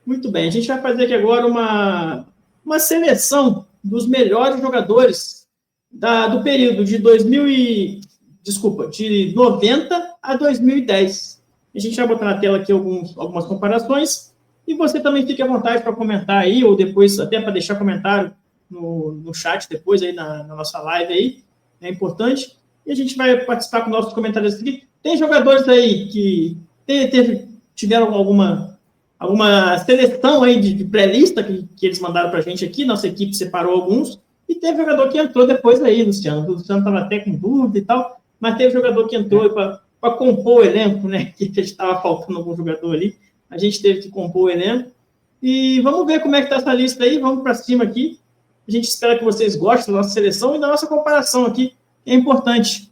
Muito bem, a gente vai fazer aqui agora uma seleção dos melhores jogadores do período de de 90 a 2010. A gente vai botar na tela aqui algumas comparações e você também fique à vontade para comentar aí, ou depois até para deixar comentário no chat depois aí na nossa live aí, é importante. E a gente vai participar com nossos comentários aqui. Tem jogadores aí que tiveram alguma seleção aí de pré-lista que eles mandaram para a gente aqui, nossa equipe separou alguns, e teve jogador que entrou depois aí, Luciano. O Luciano estava até com dúvida e tal, mas teve jogador que entrou para compor o elenco, né? Que estava faltando algum jogador ali. A gente teve que compor o elenco. E vamos ver como é que está essa lista aí, vamos para cima aqui. A gente espera que vocês gostem da nossa seleção e da nossa comparação aqui, que é importante.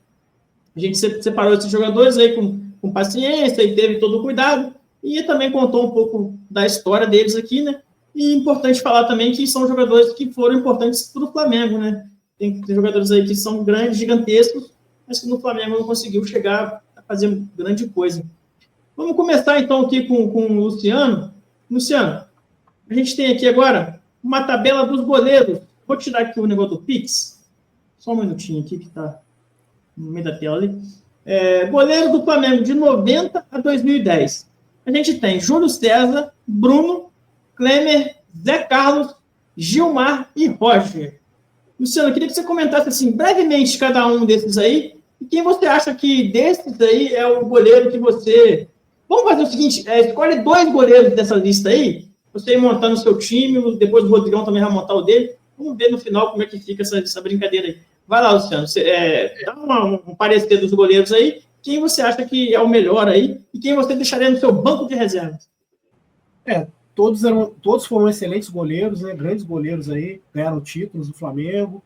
A gente separou esses jogadores aí com paciência e teve todo o cuidado, e também contou um pouco da história deles aqui, né? E é importante falar também que são jogadores que foram importantes para o Flamengo, né? Tem jogadores aí que são grandes, gigantescos, mas que no Flamengo não conseguiu chegar a fazer grande coisa. Vamos começar então aqui com o Luciano. Luciano, a gente tem aqui agora uma tabela dos goleiros. Vou tirar aqui o negócio do Pix. Só um minutinho aqui que está no meio da tela ali. Goleiro do Flamengo de 90 a 2010. A gente tem Júlio César, Bruno, Klemer, Zé Carlos, Gilmar e Roger. Luciano, eu queria que você comentasse assim, brevemente cada um desses aí, e quem você acha que desses aí é o goleiro que você... Vamos fazer o seguinte, escolhe 2 goleiros dessa lista aí, você ir montando o seu time, depois o Rodrigão também vai montar o dele, vamos ver no final como é que fica essa brincadeira aí. Vai lá, Luciano, dá um parecer dos goleiros aí, quem você acha que é o melhor aí, e quem você deixaria no seu banco de reservas? Todos foram excelentes goleiros, né? Grandes goleiros aí, ganharam títulos do Flamengo.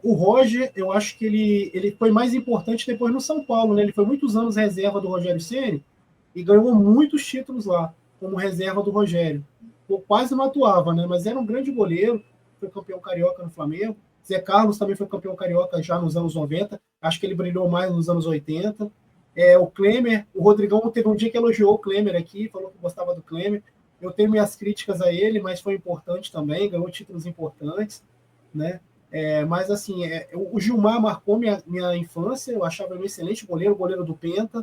O Roger, eu acho que ele foi mais importante depois no São Paulo, né? Ele foi muitos anos reserva do Rogério Ceni e ganhou muitos títulos lá, como reserva do Rogério. Quase não atuava, né? Mas era um grande goleiro, foi campeão carioca no Flamengo. Zé Carlos também foi campeão carioca já nos anos 90, acho que ele brilhou mais nos anos 80. O Klemer, o Rodrigão teve um dia que elogiou o Klemer aqui, falou que gostava do Klemer. Eu tenho minhas críticas a ele, mas foi importante também, ganhou títulos importantes, né? Mas assim, o Gilmar marcou minha infância, eu achava ele um excelente goleiro do Penta,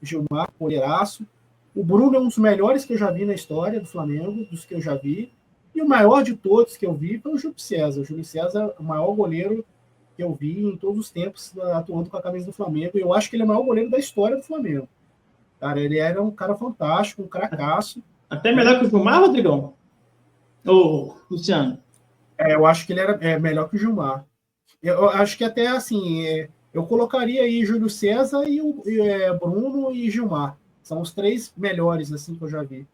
o Gilmar, goleiraço. O Bruno é um dos melhores que eu já vi na história do Flamengo, dos que eu já vi. E o maior de todos que eu vi foi o Júlio César. O Júlio César é o maior goleiro que eu vi em todos os tempos atuando com a camisa do Flamengo. E eu acho que ele é o maior goleiro da história do Flamengo. Cara, ele era um cara fantástico, um cracaço. Até melhor que o Gilmar, Rodrigão? Ou Luciano? Eu acho que ele era melhor que o Gilmar. Eu acho que até assim, eu colocaria aí Júlio César e Bruno e Gilmar. São os 3 melhores assim que eu já vi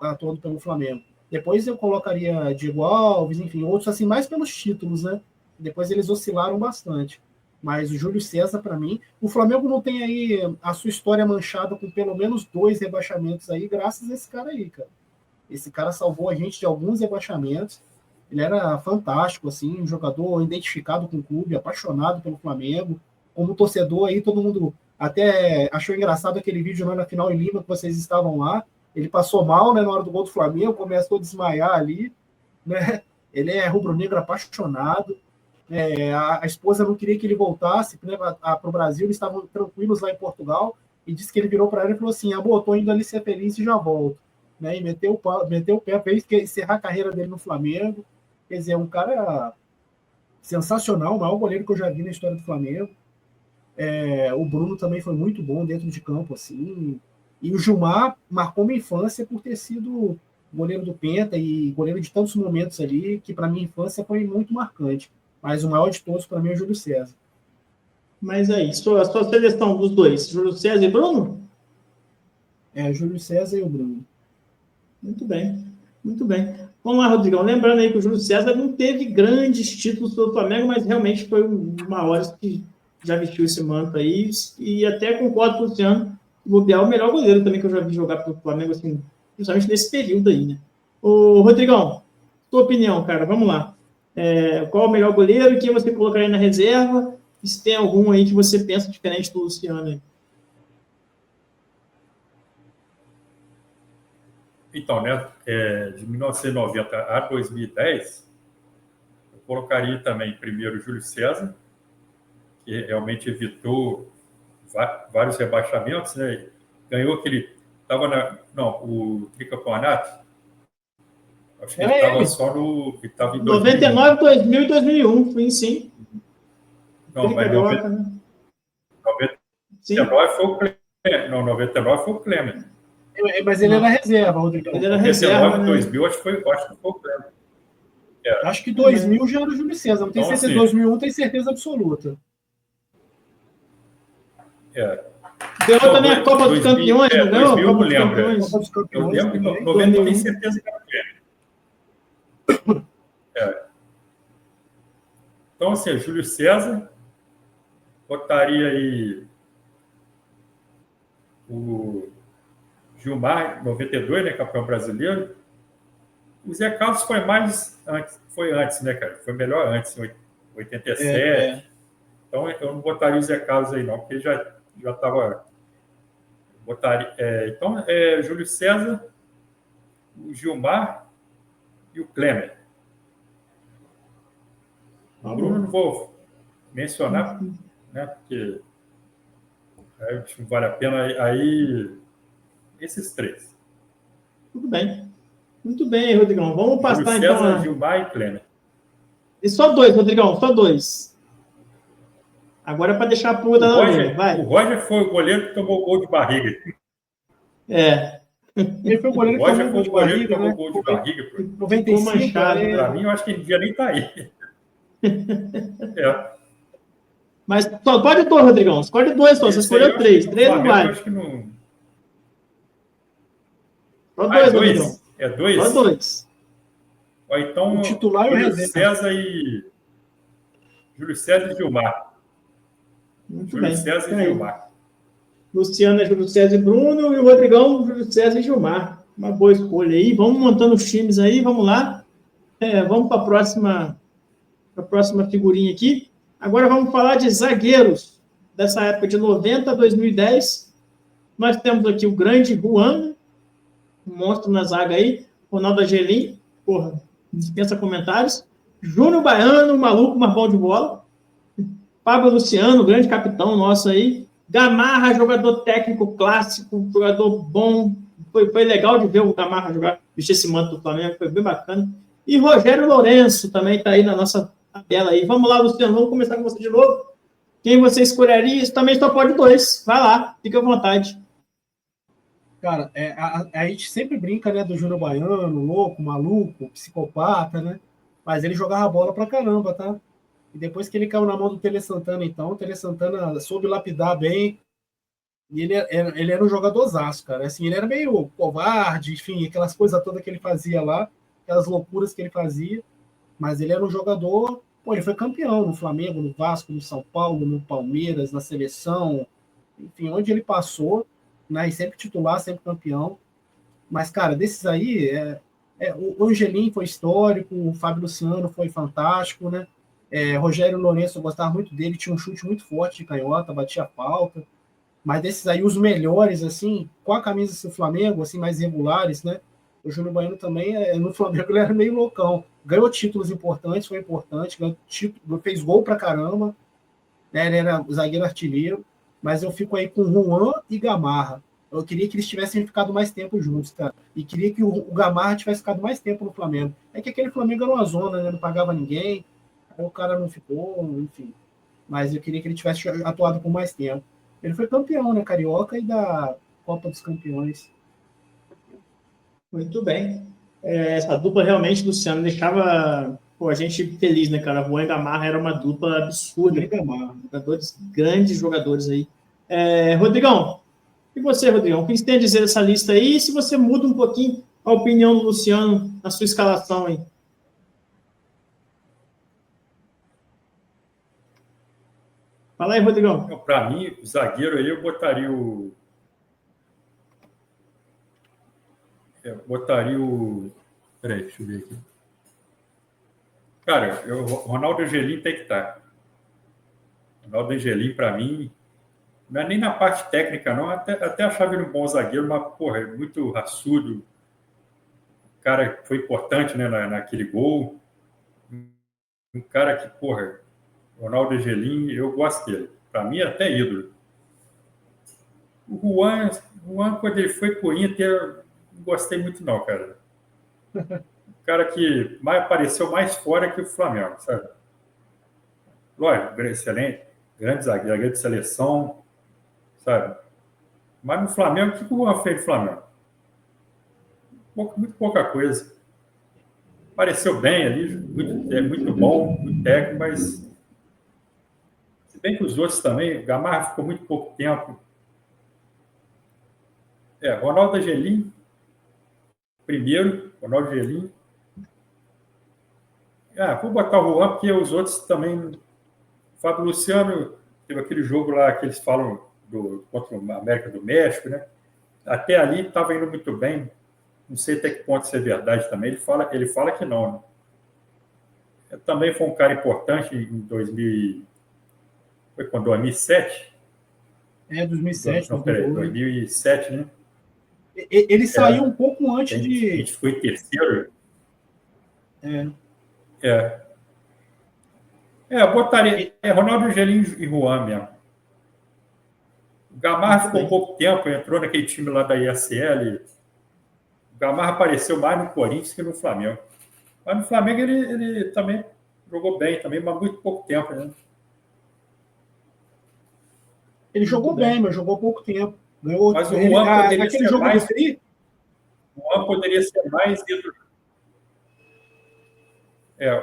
atuando pelo Flamengo. Depois eu colocaria Diego Alves, enfim, outros assim, mais pelos títulos, né? Depois eles oscilaram bastante. Mas o Júlio César, para mim, o Flamengo não tem aí a sua história manchada com pelo menos 2 rebaixamentos aí, graças a esse cara aí, cara. Esse cara salvou a gente de alguns rebaixamentos. Ele era fantástico, assim, um jogador identificado com o clube, apaixonado pelo Flamengo. Como torcedor aí, todo mundo até achou engraçado aquele vídeo lá na final em Lima, que vocês estavam lá. Ele passou mal, né, na hora do gol do Flamengo, começou a desmaiar ali, né? Ele é rubro-negro apaixonado. A esposa não queria que ele voltasse, né, para o Brasil, eles estavam tranquilos lá em Portugal, e disse que ele virou para ela e falou assim: amor, tô indo ali ser feliz e já volto. Né? E meteu o pé, fez encerrar a carreira dele no Flamengo. Quer dizer, um cara sensacional, o maior goleiro que eu já vi na história do Flamengo. O Bruno também foi muito bom dentro de campo, assim. E o Gilmar marcou minha infância por ter sido goleiro do Penta e goleiro de tantos momentos ali, que para minha infância foi muito marcante. Mas o maior de todos, para mim, é o Júlio César. Mas aí, a sua seleção dos 2, Júlio César e Bruno? Júlio César e o Bruno. Muito bem, muito bem. Vamos lá, Rodrigão. Lembrando aí que o Júlio César não teve grandes títulos pelo Flamengo, mas realmente foi um dos maiores que já vestiu esse manto aí. E até concordo com o Luciano, o Bobiá é o melhor goleiro também que eu já vi jogar pelo Flamengo, assim, principalmente nesse período aí, né? Ô, Rodrigão, tua opinião, cara, vamos lá. Qual é o melhor goleiro e quem você colocaria na reserva? E se tem algum aí que você pensa diferente do Luciano aí? Então, né, de 1990 a 2010, eu colocaria também primeiro o Júlio César, que realmente evitou vários rebaixamentos, né? Ganhou aquele... o tricampeonato, acho que ele estava só no... Ele estava em 99, 2000 e 2001, foi sim. Não, mas 99 foi o Clemente. Não, 99 foi o Clemente. Mas ele era reserva, Rodrigo. Ele era reserva, 99, 2000, acho que foi o Clemente. Acho que 2000 já era o Júlio César, não tenho certeza. Assim, 2001 tem certeza absoluta. Ganhou também a Copa dos Campeões, não ganhou? 2000 eu lembro. Copa dos Campeões. Eu lembro que 90 eu tenho certeza que era o Clemente. Então, assim, Júlio César, botaria aí o Gilmar, 92, né, campeão brasileiro. O Zé Carlos foi antes, né, cara? Foi melhor antes, em 87. Então, eu não botaria o Zé Carlos aí, não, porque ele já estava... Então, Júlio César, o Gilmar e o Clemente. O Bruno não vou mencionar, né, porque acho que não vale a pena. Aí, esses três. Tudo bem. Muito bem, Rodrigão. Vamos passar, Júlio César, então... Gilmar e Clemente. E só dois, Rodrigão, só dois. Agora é para deixar a pulga da orelha. Vai. O Roger foi o goleiro que tomou o gol de barriga. Ele foi o goleiro que tomou o gol de barriga. 95, para mim, eu acho que ele devia nem estar aí. Mas só pode dois, Rodrigão. Escolhe dois só. Você escolheu três. Três não vai. Acho que não... Só dois, Rodrigão. É dois? Só dois. Ou então, o titular e o reserva. Júlio César e Gilmar. Muito Júlio bem. César e Gilmar. Luciano é Júlio César e Bruno, e o Rodrigão, Júlio César e Gilmar. Uma boa escolha aí. Vamos montando os times aí, vamos lá. Vamos para a próxima figurinha aqui. Agora vamos falar de zagueiros dessa época de 90 a 2010. Nós temos aqui o grande Juan, um monstro na zaga aí. Ronaldo Angelim, porra, dispensa comentários. Júnior Baiano, maluco, mas bom de bola. Pablo Luciano, grande capitão nosso aí. Gamarra, jogador técnico clássico, jogador bom. Foi legal de ver o Gamarra jogar, vestir esse manto do Flamengo, foi bem bacana. E Rogério Lourenço também está aí na nossa tabela aí. Vamos lá, Luciano, vamos começar com você de novo. Quem você escolheria? Isso também só pode dois. Vai lá, fica à vontade. Cara, a gente sempre brinca, né, do Júnior Baiano, louco, maluco, psicopata, né? Mas ele jogava bola pra caramba, tá? E depois que ele caiu na mão do Tele Santana, então, o Tele Santana soube lapidar bem. E ele era um jogadorzaço, cara. Assim, ele era meio covarde, enfim, aquelas coisas todas que ele fazia lá, aquelas loucuras que ele fazia. Mas ele era um jogador... Pô, ele foi campeão no Flamengo, no Vasco, no São Paulo, no Palmeiras, na seleção. Enfim, onde ele passou, né? E sempre titular, sempre campeão. Mas, cara, desses aí... o Angelim foi histórico, o Fábio Luciano foi fantástico, né? Rogério Lourenço, eu gostava muito dele, tinha um chute muito forte de canhota, batia falta. Mas desses aí, os melhores, assim, com a camisa do Flamengo, assim, mais regulares, né? O Júnior Baiano também, no Flamengo, ele era meio loucão. Ganhou títulos importantes, foi importante, fez gol pra caramba, né? Ele era zagueiro artilheiro, mas eu fico aí com Juan e Gamarra. Eu queria que eles tivessem ficado mais tempo juntos, cara. E queria que o Gamarra tivesse ficado mais tempo no Flamengo. É que aquele Flamengo era uma zona, né? Não pagava ninguém, aí o cara não ficou, enfim. Mas eu queria que ele tivesse atuado por mais tempo. Ele foi campeão, né? Carioca e da Copa dos Campeões. Muito bem. Essa dupla realmente, Luciano, deixava a gente feliz, né, cara? Juan e Gamarra era uma dupla absurda. Grandes jogadores aí. Rodrigão, e você, Rodrigão? O que você tem a dizer dessa lista aí? E se você muda um pouquinho a opinião do Luciano na sua escalação aí? Fala aí, Rodrigão. Para mim, o zagueiro aí, eu botaria o... Peraí, deixa eu ver aqui. Cara, o Ronaldo Angelim tem que estar. Ronaldo Angelim, para mim, não é nem na parte técnica, não. Até achava ele um bom zagueiro, mas, porra, é muito raçudo. cara que foi importante, né, naquele gol. Um cara que, porra, Ronaldo Angelim, eu gosto dele. Para mim, até ídolo. O Juan, quando ele foi pro Inter, não gostei muito não, cara. O cara que apareceu mais fora que o Flamengo, sabe? Lógico, excelente, grande zagueiro de seleção, sabe? Mas no Flamengo, o que o Juan fez no Flamengo? Muito pouca coisa. Apareceu bem ali, muito bom, muito técnico, mas se bem que os outros também, o Gamarra ficou muito pouco tempo. Ronaldo Angelim, primeiro, Ronaldo Angelim. Vou botar o Juan, porque os outros também. O Fábio Luciano, teve aquele jogo lá que eles falam contra a América do México, né? Até ali estava indo muito bem. Não sei até que ponto isso é verdade também. Ele fala que não, né? Também foi um cara importante em 2000. Foi quando? 2007? 2007. Não, peraí, 2007, né? Ele saiu um pouco antes A gente foi terceiro. Eu botaria Ronaldo Angelim e Juan mesmo. O Gamarra ficou pouco tempo, entrou naquele time lá da ISL. O Gamarra apareceu mais no Corinthians que no Flamengo. Mas no Flamengo ele também jogou bem, também, mas muito pouco tempo, né? Ele jogou bem, mas jogou pouco tempo. Ganhou, mas o Juan poderia aquele ser jogo mais. do Tri? O Juan poderia ser mais ídolo.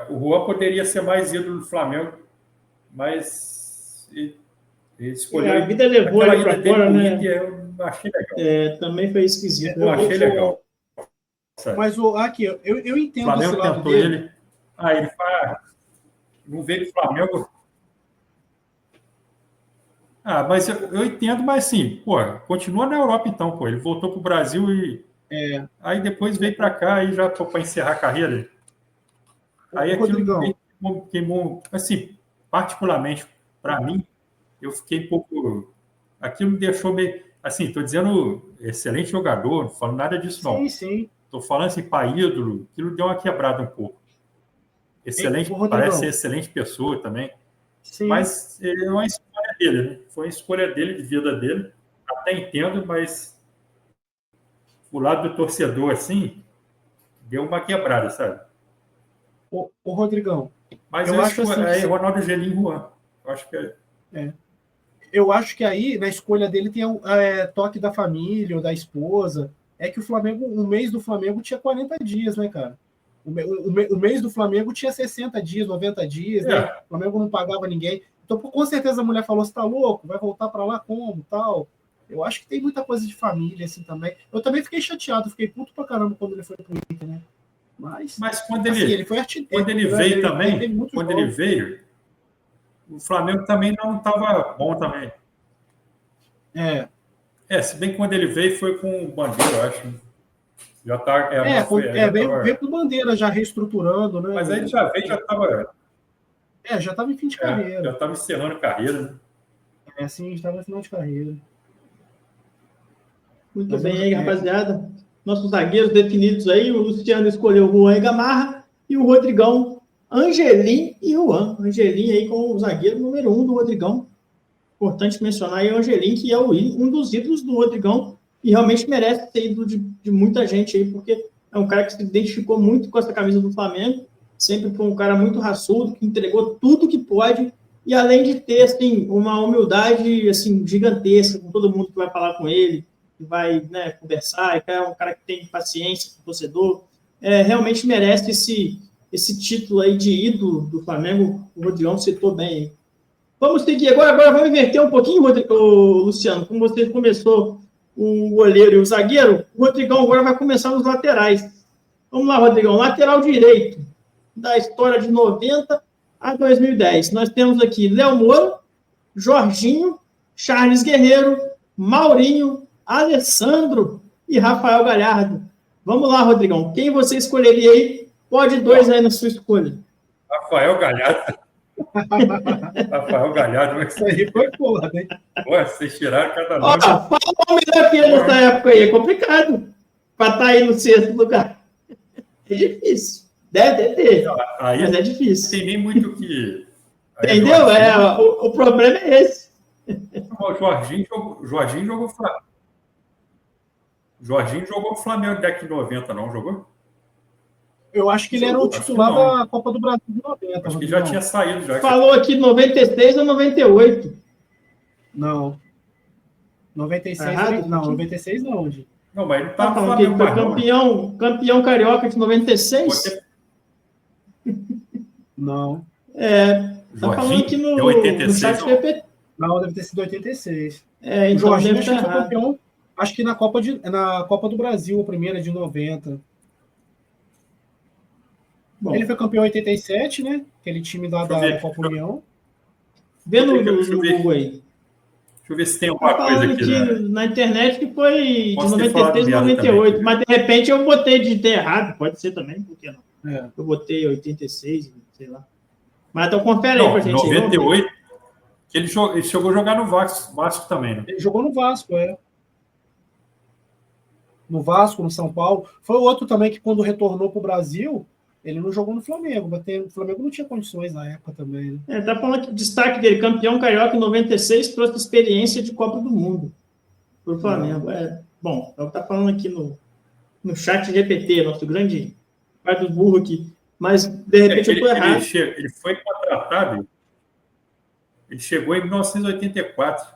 O Juan poderia ser mais ídolo do Flamengo, mas ele escolheu. A vida levou ele para fora, né? Eu não achei legal. Também foi esquisito. Eu achei legal. Mas aqui, eu entendo. O Flamengo esse lado tentou dele. ele. Ele fala, não veio do Flamengo. Mas eu entendo, mas sim, continua na Europa então, Ele voltou para o Brasil e. Aí depois veio para cá e já para encerrar a carreira. Aí aquilo queimou, assim, particularmente para mim, eu fiquei um pouco. Aquilo me deixou meio. Assim, estou dizendo excelente jogador, não falo nada disso, não. Sim. Estou falando assim, para ídolo, aquilo deu uma quebrada um pouco. Excelente, parece ser excelente pessoa também. Sim. Mas é uma escolha dele, né? Foi uma escolha dele, de vida dele. Até entendo, mas o lado do torcedor, assim, deu uma quebrada, sabe? Ô Rodrigão. Mas eu acho que é Ronaldo Angelim e Juan. Eu acho que Eu acho que aí, na escolha dele, tem toque da família ou da esposa. É que o mês do Flamengo tinha 40 dias, né, cara? O mês do Flamengo tinha 60 dias, 90 dias, né? O Flamengo não pagava ninguém. Então, com certeza, a mulher falou, você tá louco? Vai voltar para lá como? Tal. Eu acho que tem muita coisa de família, assim, também. Eu também fiquei chateado, fiquei puto pra caramba quando ele foi pro Inter, né? Mas quando assim, ele foi artilheiro. Quando ele veio também, ele veio, o Flamengo também não estava bom também. Se bem que quando ele veio foi com o Bandeira, eu acho. Já tá. Veio com o Bandeira já reestruturando, né? Mas aí ele já veio, já estava. Já estava em fim de carreira. Já estava encerrando a carreira, né? Sim, estava em final de carreira. Muito bem aí, rapaziada. Nossos zagueiros definidos aí, o Luciano escolheu o Juan e Gamarra e o Rodrigão, Angelim e Juan. Angelim aí com o zagueiro número 1 do Rodrigão. Importante mencionar aí o Angelim, que é um dos ídolos do Rodrigão e realmente merece ser ídolo de muita gente aí, porque é um cara que se identificou muito com essa camisa do Flamengo, sempre foi um cara muito raçudo, que entregou tudo que pode e além de ter assim, uma humildade assim, gigantesca com todo mundo que vai falar com ele, que vai, né, conversar, é um cara que tem paciência com o torcedor, realmente merece esse título aí de ídolo do Flamengo. O Rodrigão citou bem aí. Vamos seguir agora vamos inverter um pouquinho, Luciano, como você começou o goleiro e o zagueiro, o Rodrigão agora vai começar nos laterais. Vamos lá, Rodrigão, lateral direito da história de 90 a 2010. Nós temos aqui Léo Moura, Jorginho, Charles Guerreiro, Maurinho, Alessandro e Rafael Galhardo. Vamos lá, Rodrigão. Quem você escolheria aí? Pode 2 aí na sua escolha. Rafael Galhardo. Rafael Galhardo. Isso aí foi porra, né? Vocês tiraram cada nome. Fala o melhor que ele nessa época aí. É complicado. Para estar aí no 6º lugar. É difícil. Deve ter, Aí mas é não difícil. tem nem muito que... Aí, Entendeu? Jorginho, O problema é esse. o Jorginho jogou o Flamengo na década de 90, não jogou? Eu acho que ele era o Acho que titular não. da Copa do Brasil de 90, Acho que já Rodrigão. tinha saído. Já. Falou aqui 96 ou 98. Não. 96 Errado? não, 96 não, gente. Não, mas ele não Tá tá no falando que ele Flamengo foi mais, não. Né? campeão carioca de 96? Não. Tá falando aqui Jorginho, no 86, chat não. VP. Não, deve ter sido 86. O Então Jorginho deve acho que estar foi errado. campeão, acho que na Copa do Brasil, a primeira de 90. Bom, Ele foi campeão em 87, né? Aquele time da Copa União. vê no Deixa eu ver. Google aí. Deixa eu ver se tem Tá alguma coisa falando aqui, aqui né? na internet que foi de Posso ter falado 96 a merda 98, também, mas de repente eu botei de ter errado, pode ser também, por que não? É. Eu botei 86, sei lá. Mas então confere aí Não, pra gente. 98, que ele chegou a jogar no Vasco também, né? Ele jogou no Vasco, No Vasco, no São Paulo. Foi outro também que quando retornou para o Brasil, ele não jogou no Flamengo. O Flamengo não tinha condições na época também, né? Tá falando que o destaque dele, campeão carioca em 96, trouxe experiência de Copa do Mundo para o Flamengo. Bom, é o que tá falando aqui no chat GPT, nosso grande pai do burro aqui. Mas, de repente, eu estou errado. Ele foi contratado, ele chegou em 1984.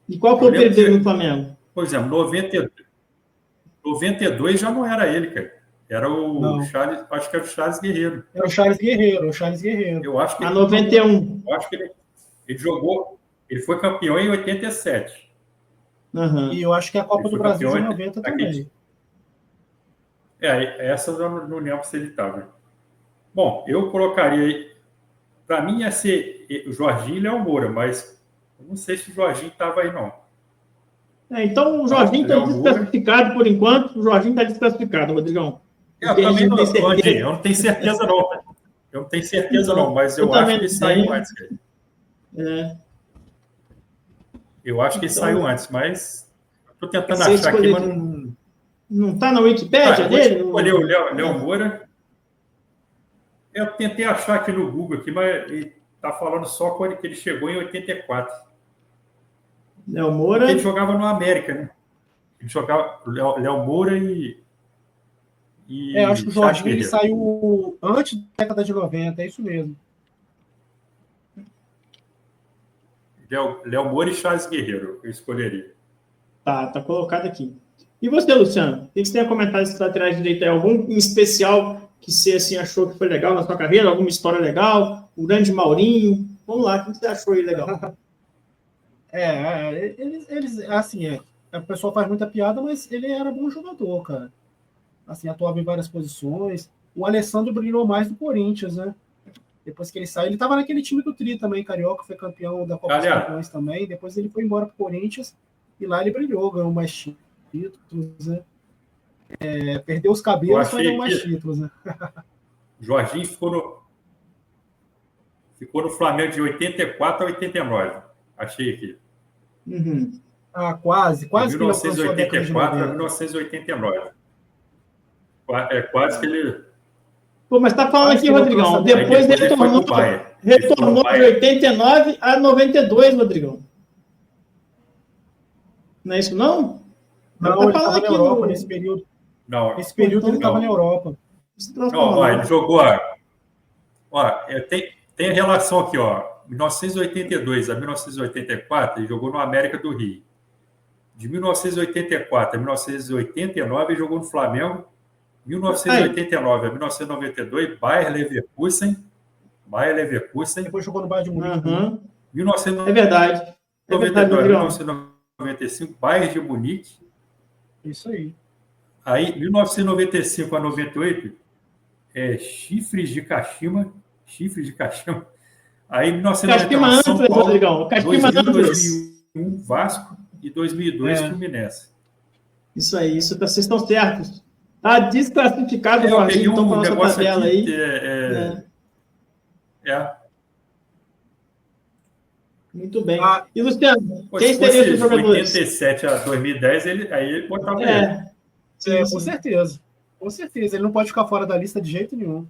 E qual foi o período dele no Flamengo? Por exemplo, 92 já não era ele, cara. Era o Charles, acho que era o Charles Guerreiro. Era o Charles Guerreiro, Eu acho que a 91. Eu acho que ele jogou, ele foi campeão em 87. Uhum. E eu acho que a Copa do Brasil de 90 também. Essa eu não lembro se ele estava. Bom, eu colocaria, para mim ia ser o Jorginho e Léo Moura, mas eu não sei se o Jorginho estava aí, não. Então o Jorginho está desclassificado por enquanto. O Jorginho está desclassificado, Rodrigão. Eu também não tenho certeza, não. Eu não tenho certeza, não, mas eu acho que ele saiu antes. Eu acho que ele saiu antes, mas estou tentando achar aqui, mas não... Não está na Wikipédia dele? Olha o Léo Moura. Eu tentei achar aqui no Google, aqui, mas ele está falando só quando ele chegou em 84. Léo Moura. Porque ele jogava no América, né? Ele jogava Léo Moura e acho que o Jorginho ele saiu antes da década de 90, é isso mesmo. Léo Moura e Charles Guerreiro, eu escolheria. Tá colocado aqui. E você, Luciano? O que você tem a comentar desses laterais direitos? Algum em especial que você assim, achou que foi legal na sua carreira? Alguma história legal? O grande Maurinho? Vamos lá, o que você achou aí legal? Eles assim, a pessoa faz muita piada, mas ele era bom jogador, cara. Assim, atuava em várias posições. O Alessandro brilhou mais no Corinthians, né? Depois que ele saiu, ele estava naquele time do Tri também, Carioca, foi campeão da Copa dos Campeões também. Depois ele foi embora para o Corinthians e lá ele brilhou, ganhou mais títulos, né? Perdeu os cabelos, mas ganhou mais títulos, né? Jorginho ficou no Flamengo de 84 a 89. Achei aqui. Uhum. Quase. De 1984 a 1989. Quase que ele... Pô, mas tá falando aqui, Rodrigão. Depois ele retornou de 89 a 92, Rodrigão. Não é isso, não? Não, ele estava na Europa nesse período. Não. Nesse período ele estava na Europa. Não, ele jogou... Tem a relação aqui, 1982 a 1984, ele jogou no América do Rio. De 1984 a 1989, ele jogou no Flamengo. 1989 a 1992, Bayer Leverkusen. Depois jogou no Bayern de Munique. É verdade. 1995, Bayern de Munique. Isso aí. Aí, 1995 a 98, Chifres de Kashima. Aí, 1999, São Paulo. Rodrigão. 2001, Vasco. E 2002, Fluminense. Isso aí, vocês estão certos. Está desclassificado o Jorginho, então, para a nossa tabela aí. Muito bem. E, Luciano, quem seria o jogador? 87 a 2010, aí ele botava ele. Com certeza. Com certeza, ele não pode ficar fora da lista de jeito nenhum.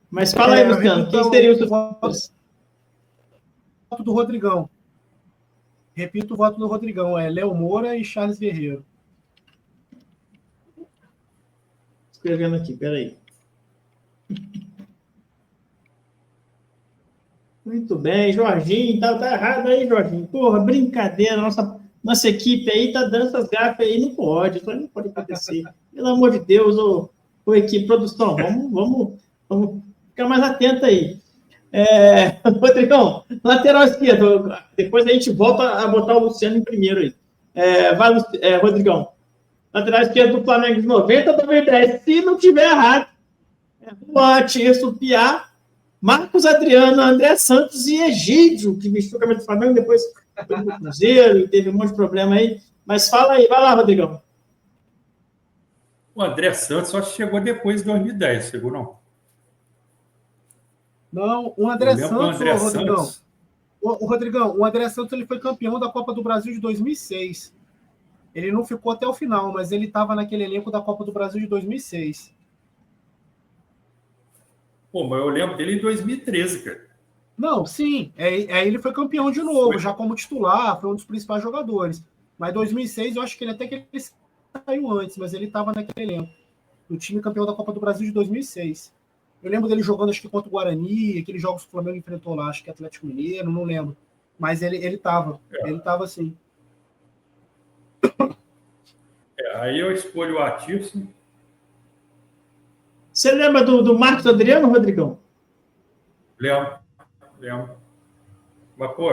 Mas fala aí, Luciano, quem seria o seu voto do Rodrigão? Repito o voto do Rodrigão, é Léo Moura e Charles Guerreiro. Escrevendo aqui, peraí. Muito bem, Jorginho, tá errado aí, Jorginho. Porra, brincadeira, nossa equipe aí tá dando essas gafas aí, não pode, isso aí não pode acontecer. Pelo amor de Deus, ô equipe, produção, vamos ficar mais atento aí. Rodrigão, lateral esquerdo, depois a gente volta a botar o Luciano em primeiro aí. Rodrigão, lateral esquerdo do Flamengo de 90 a 2010, se não tiver errado, Juan, Tirso, Piá, Marcos Adriano, André Santos e Egídio, que vestiu o camisa do Flamengo, depois foi pro Cruzeiro e teve um monte de problema aí. Mas fala aí, vai lá, Rodrigão. O André Santos só chegou depois de 2010, chegou não? Não, o André Santos, Rodrigão. Rodrigão, o André Santos ele foi campeão da Copa do Brasil de 2006. Ele não ficou até o final, mas ele estava naquele elenco da Copa do Brasil de 2006. Pô, mas eu lembro dele em 2013, cara. Não, sim. Aí ele foi campeão de novo, já como titular, foi um dos principais jogadores. Mas em 2006, eu acho que ele saiu antes, mas ele estava naquele elenco. No time campeão da Copa do Brasil de 2006. Eu lembro dele jogando, acho que contra o Guarani, aqueles jogos que o Flamengo enfrentou lá, acho que Atlético Mineiro, não lembro. Mas ele estava. Ele estava assim. Aí eu escolho o Atirson. Você lembra do Marcos Adriano, Rodrigão? Lembro. Mas, pô,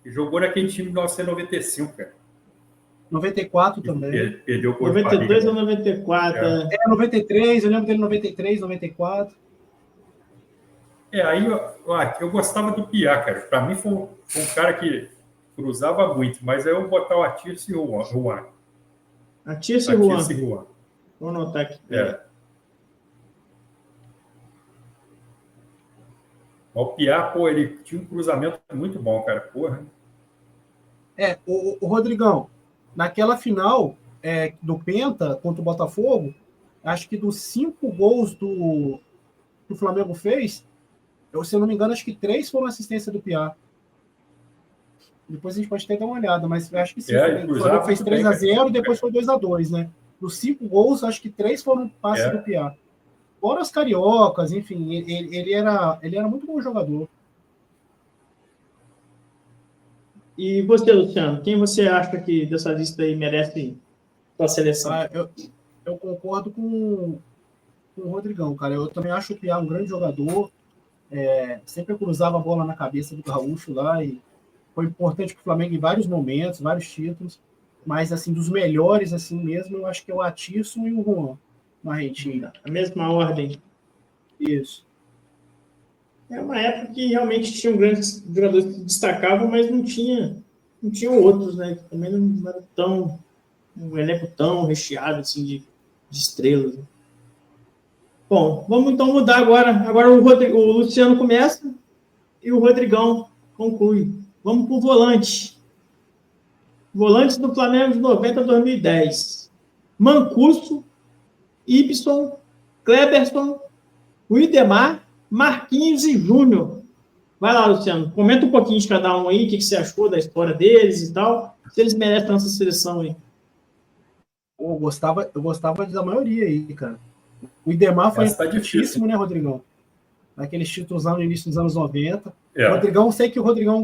jogou naquele time de 1995, cara. 94 também. Perdeu por 92 ou 94. 93, eu lembro dele 93, 94. Aí eu gostava do Piá, cara. Para mim foi um cara que cruzava muito, mas aí eu botar o Atirson e o Juan. Atirson e Juan. Vou anotar aqui. O Piá, pô, ele tinha um cruzamento muito bom, cara. Porra. O Rodrigão, naquela final do Penta contra o Botafogo, acho que dos 5 gols que o Flamengo fez, se eu não me engano, acho que 3 foram assistência do Piá. Depois a gente pode até dar uma olhada, mas acho que sim. O Flamengo fez 3-0 e depois foi 2-2, né? Dos 5 gols, acho que 3 foram passe do Piá. Fora os cariocas, enfim, ele era muito bom jogador. E você, Luciano, quem você acha que dessa lista aí merece a seleção? Eu concordo com o Rodrigão, cara. Eu também acho o Piá um grande jogador. Sempre cruzava a bola na cabeça do Gaúcho lá e foi importante para o Flamengo em vários momentos, vários títulos. Mas, assim, dos melhores, assim mesmo, eu acho que é o Atirson e o Juan na Argentina. A mesma ordem. Isso. É uma época que realmente tinham grandes jogadores que se destacavam, mas não tinham outros, né? Também não era um elenco tão recheado assim, de estrelas. Né? Bom, vamos então mudar agora. Agora o Luciano começa e o Rodrigão conclui. Vamos para o volante. Volantes do Flamengo de 90 a 2010. Mancuso, Ibson, Kleberson, Widemar, Marquinhos e Júnior. Vai lá, Luciano. Comenta um pouquinho de cada um aí, o que você achou da história deles e tal. Se eles merecem a nossa seleção aí. Eu gostava da maioria aí, cara. O Widemar foi importantíssimo, né, Rodrigão? Naqueles títulos lá no início dos anos 90. Rodrigão, sei que o Rodrigão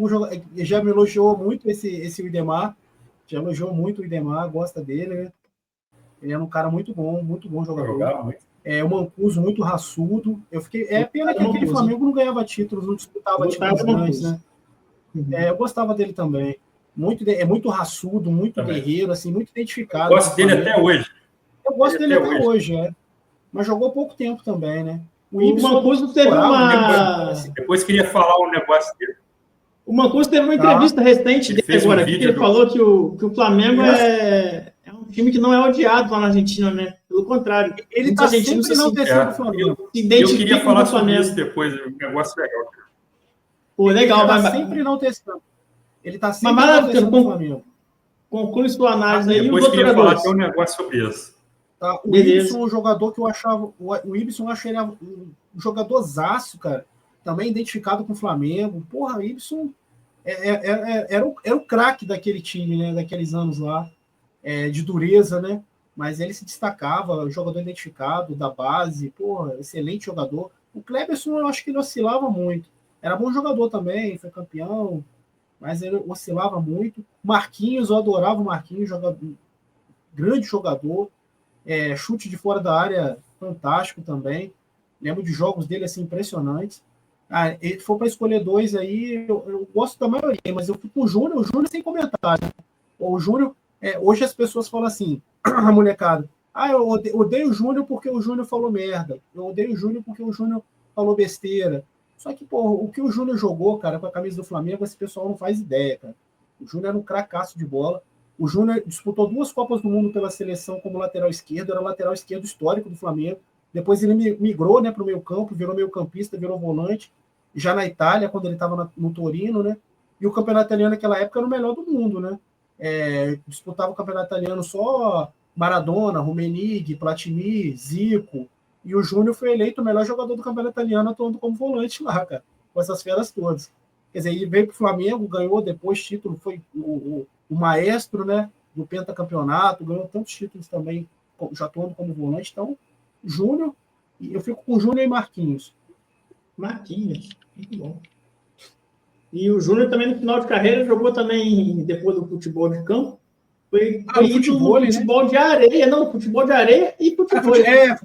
já me elogiou muito esse Widemar. Já elogiou muito o Widemar, gosta dele, né? Ele era um cara muito bom jogador. O Mancuso muito raçudo. Pena que aquele Flamengo não ganhava títulos, não disputava títulos grandes, né? Eu gostava dele também. Muito raçudo, muito guerreiro, assim, muito identificado. Eu gosto dele até hoje. Eu gosto dele até hoje, Mas jogou pouco tempo também, né? O Mancuso teve uma... Depois queria falar um negócio dele. O Mancuso teve uma entrevista recente dele agora, que ele falou que o Flamengo é um time que não é odiado lá na Argentina, né? Pelo contrário. Ele está sempre enaltecendo do Flamengo. Eu queria falar sobre isso depois, um negócio legal. Pô, legal. Ele está sempre enaltecendo. Ele está sempre enaltecendo do Flamengo. Conclui sua análise aí. Depois queria falar até um negócio sobre isso. Tá? O Beleza. Ibson é um jogador que eu achava. O Ibson eu achei ele um jogadorzaço, cara. Também identificado com o Flamengo. Porra, o Ibson era o craque daquele time, né? Daqueles anos lá, de dureza, né? Mas ele se destacava, jogador identificado da base, porra, excelente jogador. O Kleberson, eu acho que ele oscilava muito. Era bom jogador também, foi campeão, mas ele oscilava muito. Marquinhos, eu adorava o Marquinhos, grande jogador. Chute de fora da área fantástico também. Lembro de jogos dele assim impressionantes. Se for para escolher dois aí, eu gosto da maioria, mas eu fico com o Júnior sem comentário. O Júnior, hoje as pessoas falam assim, a molecada, eu odeio o Júnior porque o Júnior falou merda. Eu odeio o Júnior porque o Júnior falou besteira. Só que, pô, o que o Júnior jogou, cara, com a camisa do Flamengo, esse pessoal não faz ideia, cara. O Júnior era um cracaço de bola. O Júnior disputou 2 Copas do Mundo pela seleção como lateral esquerdo, era lateral esquerdo histórico do Flamengo. Depois ele migrou, né, para o meio campo, virou meio campista, virou volante, já na Itália, quando ele estava no Torino, né? E o campeonato italiano naquela época era o melhor do mundo, né? Disputava o campeonato italiano só Maradona, Rummenigge, Platini, Zico, e o Júnior foi eleito o melhor jogador do campeonato italiano atuando como volante lá, cara, com essas feras todas. Quer dizer, ele veio para o Flamengo, ganhou depois título, foi o maestro, né, do pentacampeonato, ganhou tantos títulos também, já atuando como volante. Então, Júnior, eu fico com Júnior e Marquinhos. Marquinhos, muito bom. E o Júnior também no final de carreira jogou também depois do futebol de campo. Foi futebol, no futebol, né? De areia, não, futebol de areia e futebol. Futebol de areia.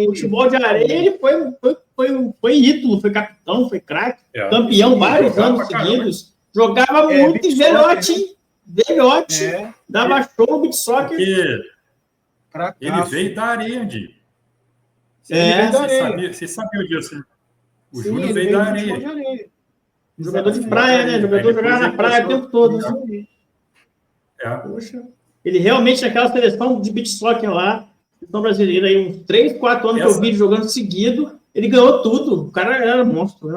Futebol de areia ele foi ídolo, foi capitão, foi craque, campeão vários anos seguidos. Jogava muito e velhote, dava show no beat soccer. Ele veio da areia, Andy. Você sabia disso? O Júnior veio da areia. Jogador de praia, né? Jogador jogava na praia o tempo todo. Poxa. Ele realmente, naquela seleção de beach soccer lá, seleção brasileira, aí, uns 3, 4 anos que eu vi jogando seguido, ele ganhou tudo. O cara era monstro,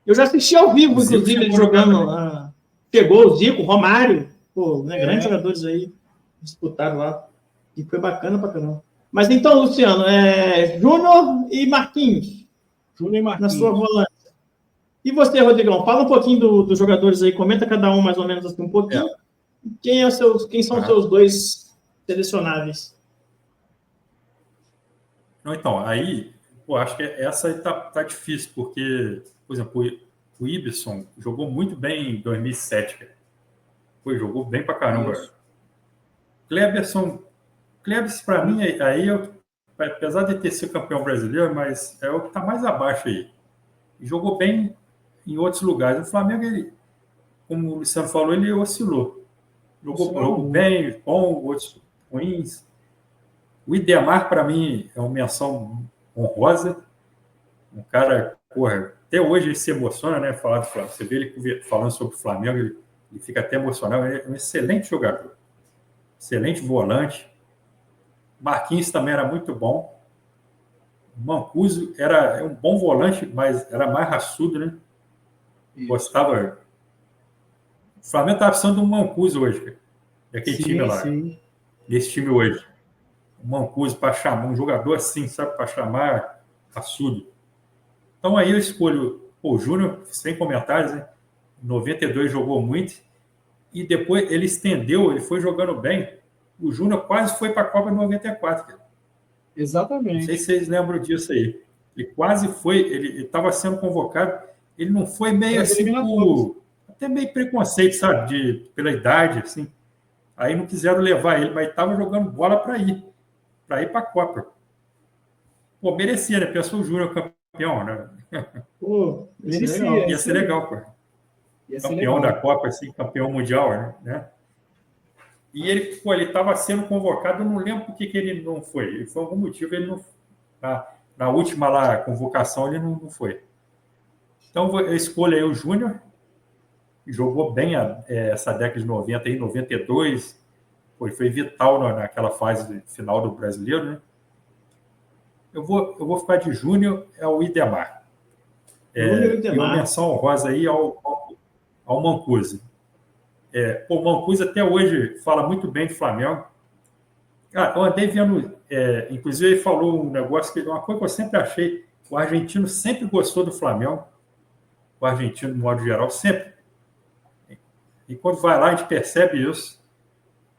Eu já assisti ao vivo, inclusive, ele jogando. Pegou o Zico, Romário, grandes jogadores aí disputaram lá. E foi bacana pra caramba. Mas então, Luciano, Júnior e Marquinhos. Na sua volante. E você, Rodrigão, fala um pouquinho dos jogadores aí, comenta cada um mais ou menos assim um pouquinho. Quem são os seus dois selecionáveis? Não, então, aí, acho que essa aí tá difícil, porque, por exemplo, o Ibson jogou muito bem em 2007, cara. Jogou bem pra caramba. Kleberson, para mim, aí, apesar de ter sido campeão brasileiro, mas é o que tá mais abaixo aí. Jogou bem em outros lugares. O Flamengo, ele, como o Luciano falou, ele oscilou. Jogou bem, bom, outros ruins. O Idemar, para mim, é uma menção honrosa. Um cara, até hoje ele se emociona, né? Falar do Flamengo. Você vê ele falando sobre o Flamengo, ele fica até emocionado. Ele é um excelente jogador. Excelente volante. Marquinhos também era muito bom. Mancuso era um bom volante, mas era mais raçudo, né? Gostava. O Flamengo estava precisando de um Mancuso hoje, cara. Daquele time lá. Sim. Desse time hoje. Um Mancuso para chamar, um jogador assim, sabe? Para chamar raçudo. Então aí eu escolho o Júnior, sem comentários, né? Em 92 jogou muito. E depois ele estendeu, ele foi jogando bem. O Júnior quase foi para a Copa 94, cara. Exatamente. Não sei se vocês lembram disso aí. Ele quase foi, ele estava sendo convocado, ele não foi meio assim, até meio preconceito, sabe, pela idade, assim. Aí não quiseram levar ele, mas estava jogando bola para ir para a Copa. Merecia, né? Pensou o Júnior campeão, né? Merecia. Ia ser legal, pô. Campeão da Copa, assim, campeão mundial, né? E ele estava sendo convocado, eu não lembro por que ele não foi. Por algum motivo, ele não. Na última lá, convocação, ele não foi. Então, eu escolho aí o Júnior, que jogou bem essa década de 90, aí, 92. Foi vital naquela fase final do brasileiro, né? Eu vou ficar de Júnior, é o Idemar. E uma menção honrosa aí ao Mancuso. O Mancuso até hoje fala muito bem do Flamengo. Cara, eu andei vendo, inclusive ele falou um negócio, uma coisa que eu sempre achei, o argentino sempre gostou do Flamengo, o argentino, de modo geral, sempre. E quando vai lá, a gente percebe isso.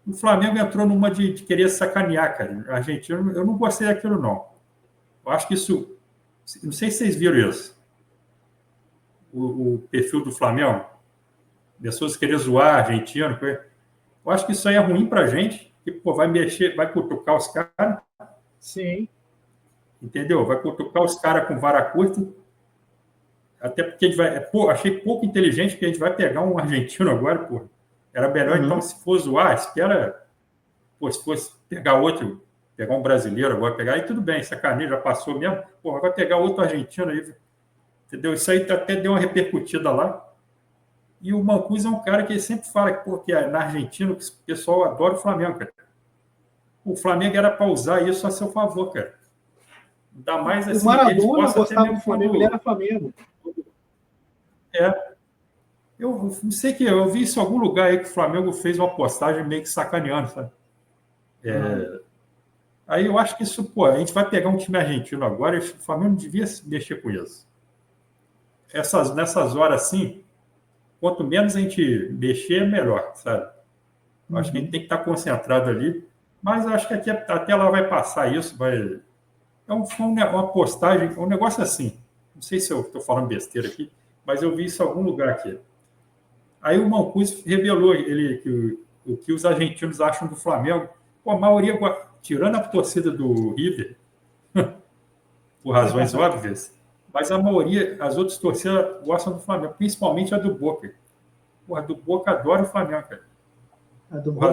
O Flamengo entrou numa de querer sacanear, cara. O argentino, eu não gostei daquilo, não. Eu acho que isso... Não sei se vocês viram isso. O perfil do Flamengo. Pessoas querendo zoar argentino. Eu acho que isso aí é ruim pra gente, que pô, vai mexer, vai cutucar os caras. Sim. Entendeu? Vai cutucar os caras com vara curta. Até porque a gente vai... achei pouco inteligente, porque a gente vai pegar um argentino agora, pô. Era melhor, então, se for zoar, espera... Pô, se fosse pegar outro, pegar um brasileiro agora, pegar, aí tudo bem, sacaneio, já passou mesmo. Pô, vai pegar outro argentino aí, entendeu? Isso aí até deu uma repercutida lá. E o Mancuso é um cara que sempre fala que, pô, que na Argentina o pessoal adora o Flamengo, cara. O Flamengo era para usar isso a seu favor, cara. Ainda mais assim... O Maradona gostava do Flamengo, ele era Flamengo. Eu não sei que eu vi isso em algum lugar aí que o Flamengo fez uma postagem meio que sacaneando, sabe? Aí eu acho que isso, pô, a gente vai pegar um time argentino agora e o Flamengo não devia mexer com isso. Nessas horas assim, quanto menos a gente mexer, melhor, sabe? Eu acho que a gente tem que estar concentrado ali, mas eu acho que aqui até lá vai passar isso, vai... uma postagem, um negócio assim. Não sei se eu estou falando besteira aqui, mas eu vi isso em algum lugar aqui. Aí o Mancuso revelou o que os argentinos acham do Flamengo. Pô, a maioria, tirando a torcida do River, por razões óbvias, mas a maioria, as outras torcidas gostam do Flamengo, principalmente a do Boca. Porra, do Boca adora o Flamengo, cara. A do Boca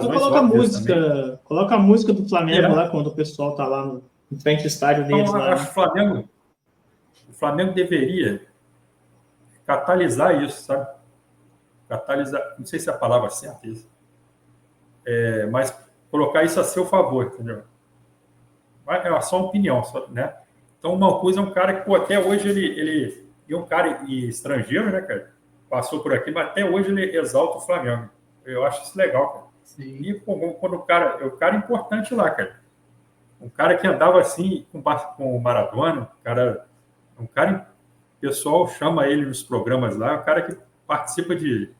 coloca a música do Flamengo lá quando o pessoal tá lá em frente ao estádio deles. Então, lá, acho que o Flamengo deveria catalisar isso, sabe? Catalisar, não sei se é a palavra certa isso, mas colocar isso a seu favor, entendeu? É só uma opinião, né? Então o Mancuso é um cara que, pô, até hoje ele é um cara estrangeiro, né, cara? Passou por aqui, mas até hoje ele exalta o Flamengo. Eu acho isso legal, cara. Sim. E pô, quando o cara importante lá, cara. Um cara que andava assim com o Maradona, um cara, o pessoal chama ele nos programas lá, um cara que participa que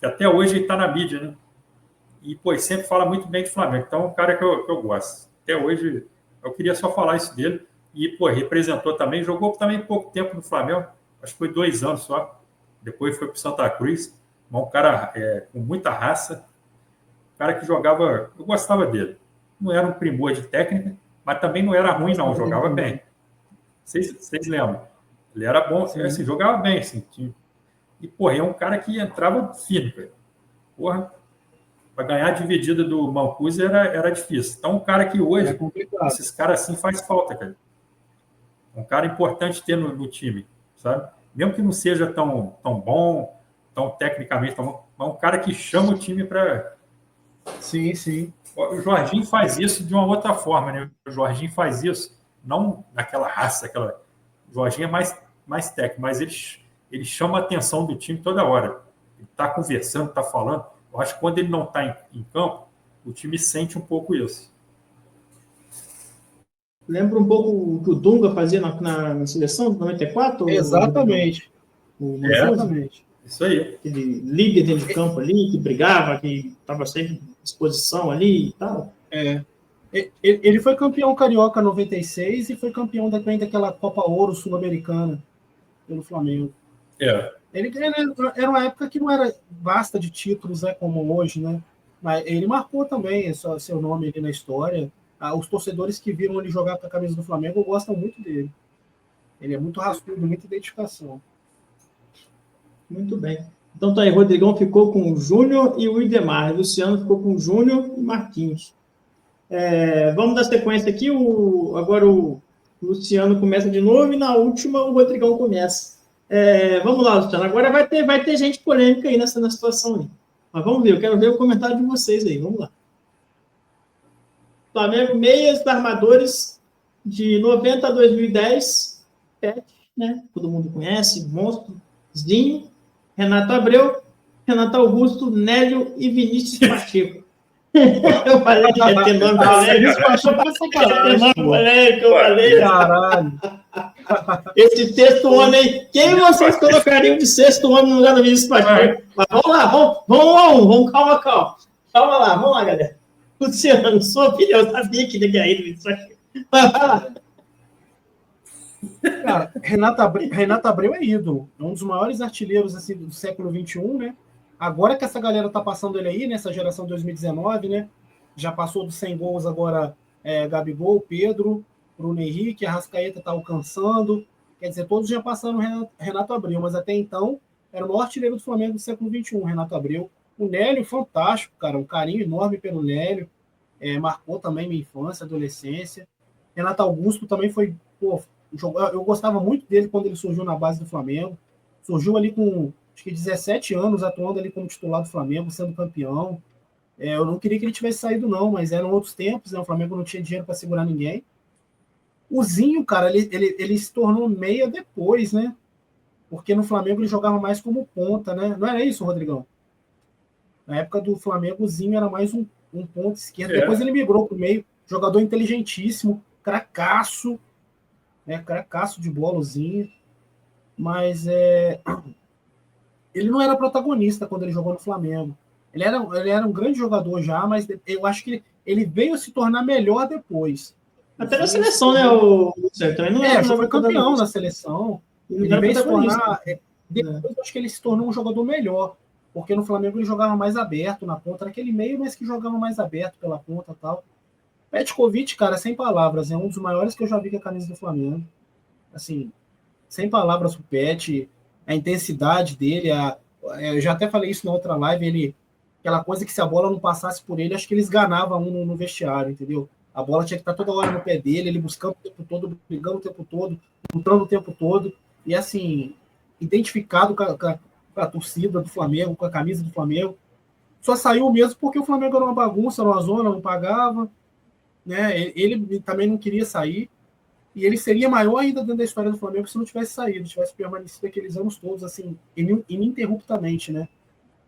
até hoje ele está na mídia, né? E, pô, ele sempre fala muito bem do Flamengo. Então, é um cara que eu gosto. Até hoje, eu queria só falar isso dele. E, pô, representou também, jogou também pouco tempo no Flamengo, acho que foi 2 anos só. Depois foi para o Santa Cruz. Um cara com muita raça. Um cara que jogava, eu gostava dele. Não era um primor de técnica, mas também não era ruim, não. Jogava bem. Vocês lembram? Ele era bom, assim, jogava bem, assim. E, porra, é um cara que entrava firme, cara. Porra, para ganhar a dividida do Mancuso era difícil. Então, um cara que hoje, esses caras assim, faz falta, cara. Um cara importante ter no time, sabe? Mesmo que não seja tão bom, tão tecnicamente tão bom, mas um cara que chama o time para... Sim, sim. O Jorginho faz isso de uma outra forma, né? O Jorginho faz isso, não naquela raça, O Jorginho é mais técnico, mas ele chama a atenção do time toda hora. Ele está conversando, está falando. Eu acho que quando ele não está em campo, o time sente um pouco isso. Lembra um pouco o que o Dunga fazia na seleção de 94? Exatamente. Exatamente. Isso aí. Aquele líder dentro de campo ali, que brigava, que estava sempre à disposição ali e tal. Ele foi campeão carioca 96 e foi campeão também daquela Copa Ouro Sul-Americana pelo Flamengo. Ele era uma época que não era vasta de títulos, né, como hoje, né? Mas ele marcou também seu nome ali na história. Os torcedores que viram ele jogar com a camisa do Flamengo gostam muito dele. Ele é muito raçudo, muita identificação. Muito bem. Então tá aí, Rodrigão ficou com o Júnior e o Idemar. Luciano ficou com o Júnior e Marquinhos. Vamos dar sequência aqui. Agora o Luciano começa de novo e na última o Rodrigão começa. Vamos lá, Luciano. Agora vai ter gente polêmica aí na situação aí. Mas vamos ver, eu quero ver o comentário de vocês aí. Vamos lá. Flamengo, meias armadores de 90 a 2010. Pet, né? Todo mundo conhece, Monstro, Zinho, Renato Abreu, Renato Augusto, Nélio e Vinícius Pacheco. Eu falei que ia ter nome polêmico. Eu falei. Caralho. Esse sexto homem aí. Quem vocês colocariam de sexto homem no lugar do Vinícius Pacheco? Mas vamos lá, vamos, calma. Calma lá, vamos lá, galera. Luciano, sua opinião, eu sabia que ele ia ir do Vinícius Pacheco. Mas vai lá. Cara, Renato Abreu é ídolo. É um dos maiores artilheiros assim, do século XXI, né? Agora que essa galera tá passando ele aí, nessa geração 2019, né? Já passou dos 100 gols agora Gabigol, Pedro, Bruno Henrique, Arrascaeta tá alcançando. Quer dizer, todos já passaram Renato Abreu, mas até então era o maior artilheiro do Flamengo do século XXI, Renato Abreu. O Nélio, fantástico, cara. Um carinho enorme pelo Nélio. Marcou também minha infância, adolescência. Renato Augusto também foi... Pô, eu gostava muito dele quando ele surgiu na base do Flamengo. Surgiu ali com, acho que 17 anos, atuando ali como titular do Flamengo, sendo campeão. Eu não queria que ele tivesse saído, não, mas eram outros tempos, né? O Flamengo não tinha dinheiro para segurar ninguém. O Zinho, cara, ele se tornou meia depois, né? Porque no Flamengo ele jogava mais como ponta, né? Não era isso, Rodrigão? Na época do Flamengo, o Zinho era mais um ponto esquerdo. Depois ele migrou para o meio. Jogador inteligentíssimo, cracaço, né? Cracaço de bola, o Zinho. Mas ele não era protagonista quando ele jogou no Flamengo. Ele era um grande jogador já, mas eu acho que ele veio a se tornar melhor depois. Até na seleção, né? O Lúcio também não já foi campeão na seleção. Ele veio se tornar. Depois É. eu acho que ele se tornou um jogador melhor. Porque no Flamengo ele jogava mais aberto na ponta, naquele meio, mas que jogava mais aberto pela ponta e tal. Petkovic, cara, sem palavras, é um dos maiores que eu já vi com a camisa do Flamengo. Assim, sem palavras pro Pet, a intensidade dele, eu já até falei isso na outra live, aquela coisa que se a bola não passasse por ele, acho que eles ganavam no vestiário, entendeu? A bola tinha que estar toda hora no pé dele, ele buscando o tempo todo, brigando o tempo todo, lutando o tempo todo, e assim, identificado com a torcida do Flamengo, com a camisa do Flamengo. Só saiu mesmo porque o Flamengo era uma bagunça, numa zona, não pagava, né? Ele também não queria sair, e ele seria maior ainda dentro da história do Flamengo se não tivesse saído, tivesse permanecido aqueles anos todos, assim, ininterruptamente, né?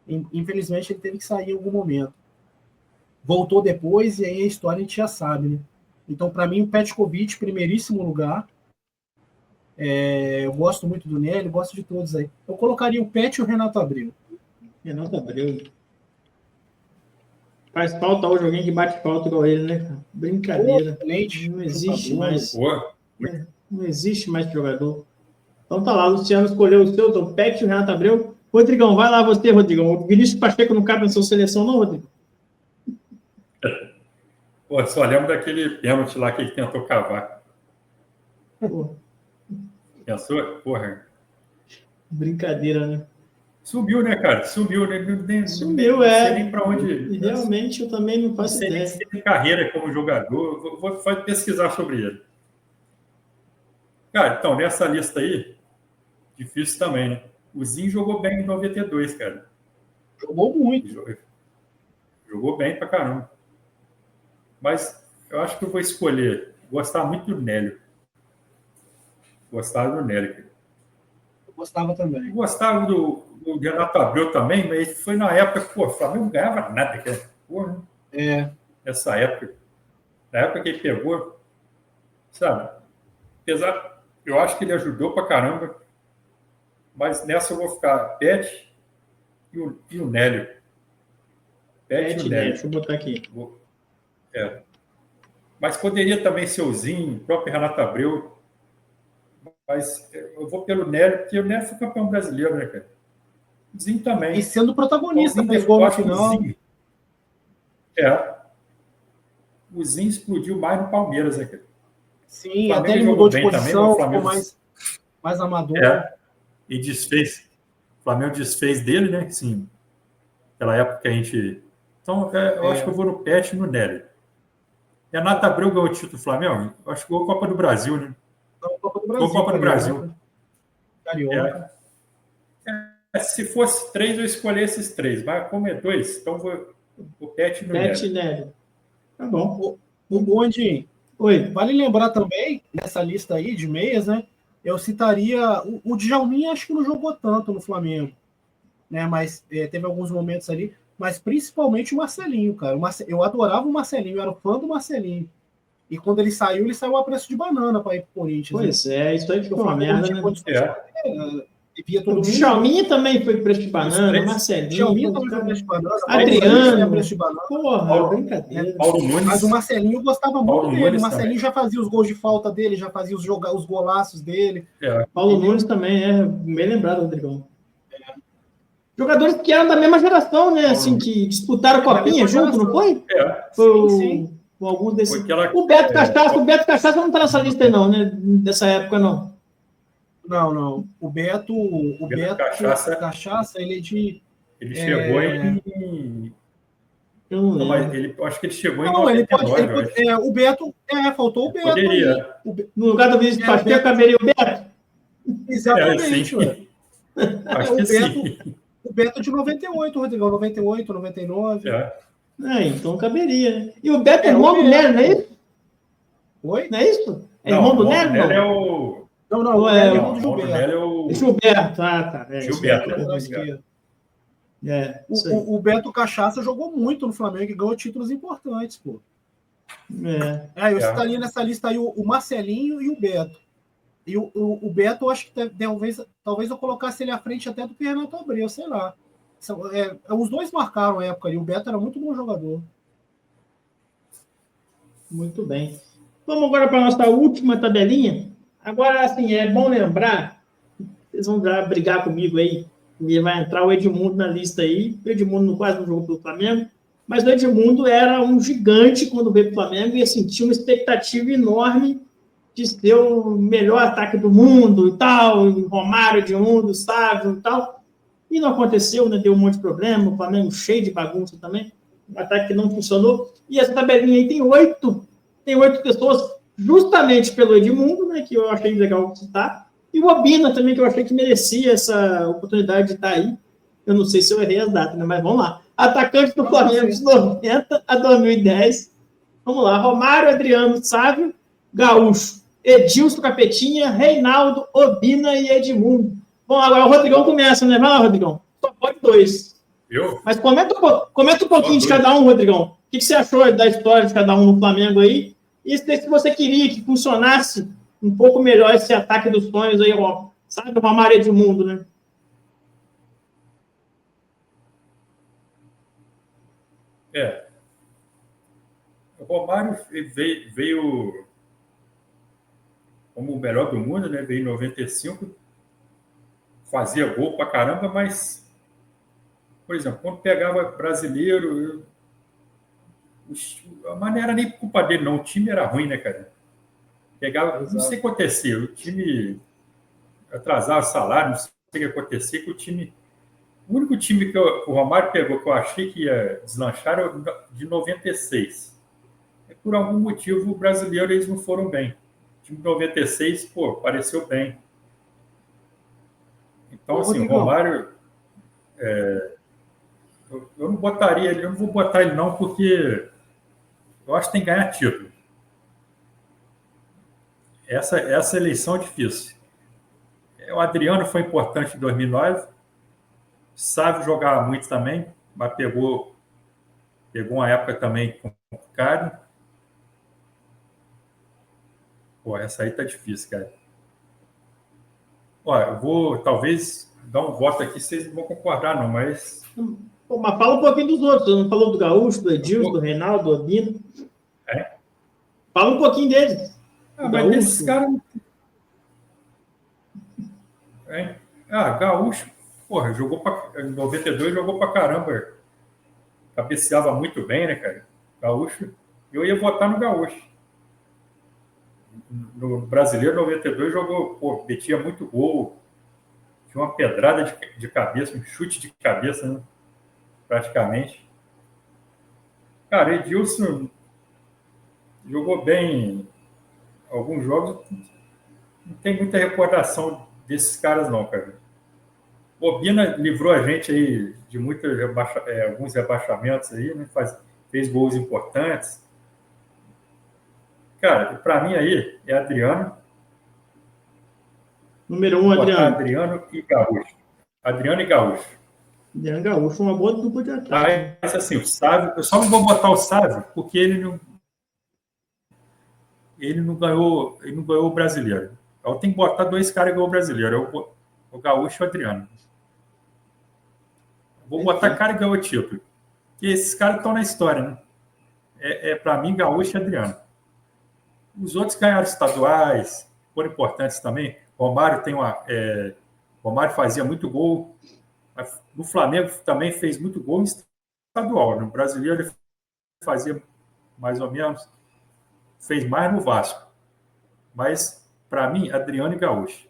Infelizmente ele teve que sair em algum momento. Voltou depois e aí a história a gente já sabe, né? Então, para mim, o Petkovic, primeiríssimo lugar. Eu gosto muito do Nélio, gosto de todos aí. Eu colocaria o Pet e o Renato Abreu. Renato Abreu. Faz falta hoje alguém que bate falta igual ele, né, cara? Brincadeira. Não existe mais. Não existe mais jogador. Então tá lá, o Luciano escolheu o seu, o Pet e o Renato Abreu. Rodrigão, vai lá você, Rodrigão. O Vinícius Pacheco não cabe na sua seleção, não, Rodrigo? Pô, só lembro daquele pênalti lá que ele tentou cavar. Pô. Pensou? Porra. Brincadeira, né? Sumiu, né, cara? Sumiu, né? Sumiu, não sei nem para onde. E realmente eu também não faço ideia. Não sei nem se tem carreira como jogador. Vou pesquisar sobre ele. Cara, então, nessa lista aí, difícil também, né? O Zinho jogou bem em 92, cara. Jogou muito. Jogou bem pra caramba. Mas eu acho que eu vou escolher. Gostar muito do Nélio. Gostava do Nélio. Eu gostava também. Eu gostava do Renato Abreu também, mas foi na época que o Flamengo não ganhava nada. Cara. Porra, nessa época. Na época que ele pegou, sabe? Apesar, eu acho que ele ajudou pra caramba. Mas nessa eu vou ficar Pet e o Nélio. Pet e Nélio. Deixa eu botar aqui. Mas poderia também ser o Zinho, o próprio Renato Abreu. Mas eu vou pelo Nélio, porque o Nélio foi campeão brasileiro, né, cara? O Zinho também. E sendo protagonista, fez gol no final. O Zinho explodiu mais no Palmeiras, né, cara? Sim, até ele mudou de posição, ficou mais amador. E desfez. O Flamengo desfez dele, né? Sim. Naquela época que a gente... Então, eu acho que eu vou no Pet e no Nélio. Renato Abreu ganhou o título do Flamengo? Eu acho que ganhou a Copa do Brasil, né? Copa do Brasil. Carioca. Se fosse 3, eu escolhi esses 3. Mas como é 2, então vou o Pet e no Nélio. Tá bom. O Bonde. Oi. Vale lembrar também, nessa lista aí de meias, né? Eu citaria... O Djalminha acho que não jogou tanto no Flamengo, né? Mas teve alguns momentos ali. mas principalmente o Marcelinho, cara. Eu adorava o Marcelinho, eu era fã do Marcelinho. E quando ele saiu a preço de banana para ir pro Corinthians. Pois é, isso aí que foi uma merda, né? Via todo O mundo. Djalminha também foi preço de banana, Marcelinho. Djalminha também foi preço de banana. Adriano. Preço de banana. Porra, brincadeira. Paulo Nunes. Mas o Marcelinho eu gostava muito Paulo dele. Nunes O Marcelinho também. já fazia os gols de falta dele, já fazia os golaços dele. Paulo Nunes também é bem lembrado, Rodrigão. Jogadores que eram da mesma geração, né? Assim, que disputaram Copinha junto, não foi? Foi sim. Alguns desses. Aquela... O Beto Cachaça não tá nessa lista aí, não, né? Dessa época, não. Não. O Beto Cachaça, ele é de. Ele chegou em. Eu não lembro. Eu acho que ele chegou em 99. O Beto. Faltou o Beto. Poderia. No lugar do Vinícius Pacheco, caberia o Beto? Exatamente, Acho que sim. O Beto de 98, Rodrigão. 98, 99. Então caberia, né? E o Beto é irmão do Nélio, não é isso? Oi? Não é isso? É irmão do Nélio, não? É o... Não, é o irmão do Gilberto. Gilberto, tá. Gilberto. O Beto Cachaça jogou muito no Flamengo e ganhou títulos importantes, pô. Eu estaria nessa lista aí o Marcelinho e o Beto. E o Beto, eu acho que talvez eu colocasse ele à frente até do Renato Abreu, sei lá. Os dois marcaram a época ali. O Beto era muito bom jogador. Muito bem. Vamos agora para a nossa última tabelinha. Agora, assim, é bom lembrar, vocês vão brigar comigo aí, e vai entrar o Edmundo na lista aí. O Edmundo quase não jogou pelo Flamengo, mas o Edmundo era um gigante quando veio para o Flamengo e assim, tinha uma expectativa enorme de ser o melhor ataque do mundo e tal, Romário, Edmundo, Sávio e tal. E não aconteceu, né? Deu um monte de problema, o Flamengo cheio de bagunça também, um ataque que não funcionou. E essa tabelinha aí tem oito pessoas, justamente pelo Edmundo, né? Que eu achei legal citar. E o Obina também, que eu achei que merecia essa oportunidade de estar aí. Eu não sei se eu errei as datas, né? Mas vamos lá. Atacante do Flamengo de 90 a 2010. Vamos lá. Romário, Adriano, Sávio, Gaúcho, Edilson, Capetinha, Reinaldo, Obina e Edmundo. Bom, agora o Rodrigão começa, né? Vai lá, Rodrigão. Só pode dois. Eu? Mas comenta um pouquinho de cada um, Rodrigão. O que você achou da história de cada um no Flamengo aí? E se você queria que funcionasse um pouco melhor esse ataque dos sonhos aí, ó. Sabe? Uma maré de mundo, né? O Romário veio como o melhor do mundo, né? Veio em 95. Fazia gol pra caramba, mas, por exemplo, quando pegava brasileiro, a maneira nem culpa dele, não. O time era ruim, né, cara? Pegava, não sei o que acontecia. O time atrasava o salário, não sei o que acontecia, que o time. O único time que o Romário pegou que eu achei que ia deslanchar era o de 96. Por algum motivo, o brasileiro eles não foram bem. O time de 96, pareceu bem. Então, assim, o Romário, eu não botaria ele, eu não vou botar ele não, porque eu acho que tem que ganhar título. Essa eleição é difícil. O Adriano foi importante em 2009, Sávio jogava muito também, mas pegou uma época também complicada. Essa aí tá difícil, cara. Eu vou, talvez, dar um voto aqui, vocês não vão concordar, não, mas... Mas fala um pouquinho dos outros. Você não falou do Gaúcho, do Edilson, do Reinaldo, do Obino? Fala um pouquinho deles. Mas desses caras... Gaúcho, jogou em 92, jogou pra caramba. Cabeceava muito bem, né, cara? Gaúcho. Eu ia votar no Gaúcho. No Brasileiro, 92, jogou, metia muito gol. Tinha uma pedrada de cabeça, um chute de cabeça, né? Praticamente. Cara, Edilson jogou bem alguns jogos. Não tem muita recordação desses caras, não, cara. Obina livrou a gente aí de alguns rebaixamentos aí, né? Fez gols importantes. Cara, para mim aí é Adriano. Número 1, Adriano. Adriano e Gaúcho. Adriano Gaúcho, uma boa dupla de ataque. Mas, assim, o Sávio, eu só não vou botar o Sávio porque ele não ganhou o brasileiro. Eu tenho que botar 2 caras igual o brasileiro, o Gaúcho e o Adriano. Vou botar cara igual o título. Porque esses caras estão na história, né? Para mim, Gaúcho e Adriano. Os outros ganharam estaduais, foram importantes também. Romário Romário fazia muito gol. No Flamengo também fez muito gol em estadual. No brasileiro ele fazia mais ou menos. Fez mais no Vasco. Mas, para mim, Adriano e Gaúcho.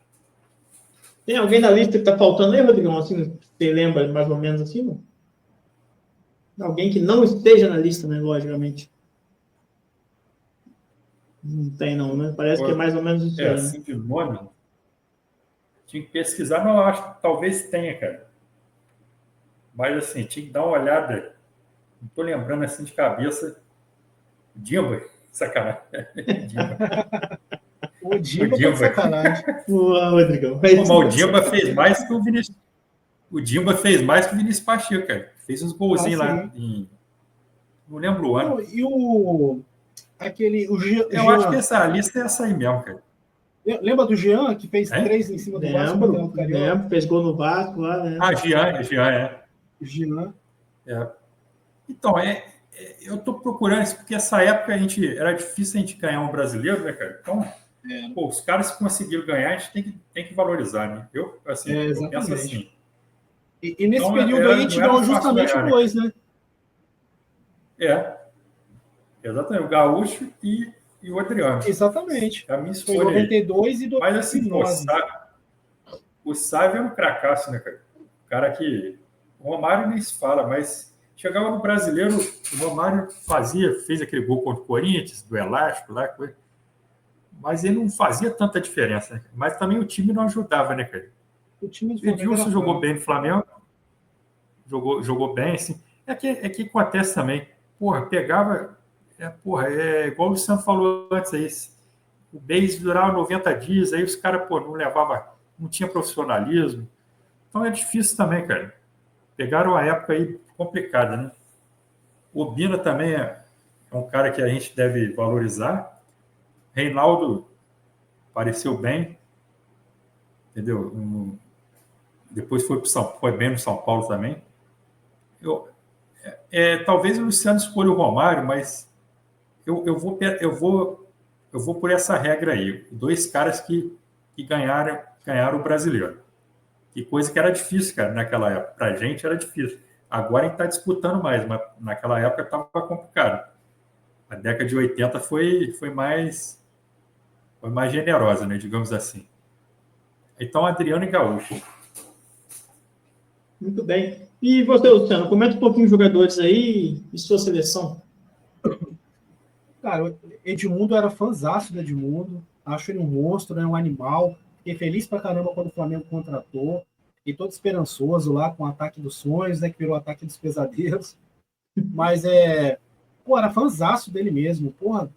Tem alguém na lista que está faltando aí, Rodrigão? Assim, você lembra mais ou menos assim? Não? Alguém que não esteja na lista, né? Logicamente. Não tem, não, né? Parece que é mais ou menos isso aí. Assim de nome. Tinha que pesquisar, não, eu acho que talvez tenha, cara. Mas, assim, tinha que dar uma olhada. Não estou lembrando assim de cabeça. Dimba, sacanagem. Dimba. O Dimba tá de sacanagem. Rodrigão. Mas o Dimba fez mais que o Vinícius. O Dimba fez mais que o Vinícius Pacheco, cara. Fez uns golzinhos lá em. Não lembro o ano. Não, e o Jean. Eu acho que essa lista é essa aí mesmo, cara. Lembra do Jean, que fez 3 em cima do Vasco? Lembro, fez gol no Vasco lá, né? Jean, é. Jean. É. Então, eu tô procurando isso, porque essa época era difícil a gente ganhar um brasileiro, né, cara? Então, pô, os caras que conseguiram ganhar, a gente tem que valorizar, né? Eu penso assim. E nesse período aí a gente ganhou justamente ganhar, 2, né? Exatamente. O Gaúcho e o Adriano. Exatamente. A minha escolha. Foi 92 e 2009. Mas assim, o Sávio é um cracaço, né, cara? O cara que... O Romário nem se fala, mas chegava no brasileiro, o Romário fez aquele gol contra o Corinthians, do elástico lá, mas ele não fazia tanta diferença, né? Mas também o time não ajudava, né, cara? O Edilson jogou bem no Flamengo, jogou bem, assim. É que acontece também. Porra, pegava... igual o Luciano falou antes aí, o mês durava 90 dias, aí os caras, não levavam, não tinha profissionalismo. Então é difícil também, cara. Pegaram uma época aí complicada, né? O Bina também é um cara que a gente deve valorizar. Reinaldo pareceu bem, entendeu? Depois foi bem no São Paulo também. Talvez o Luciano escolha o Romário, mas eu vou por essa regra aí. 2 caras que ganharam o brasileiro. Que coisa que era difícil, cara, naquela época. Pra gente era difícil. Agora a gente está disputando mais, mas naquela época estava complicado. A década de 80 foi mais generosa, né, digamos assim. Então, Adriano e Gaúcho. Muito bem. E você, Luciano, comenta um pouquinho os jogadores aí e sua seleção. Cara, o Edmundo era fãzaço do Edmundo. Acho ele um monstro, né? Um animal. Fiquei feliz pra caramba quando o Flamengo contratou. Fiquei todo esperançoso lá com o ataque dos sonhos, né? Que virou o ataque dos pesadelos. Mas era fãzaço dele mesmo. Porra,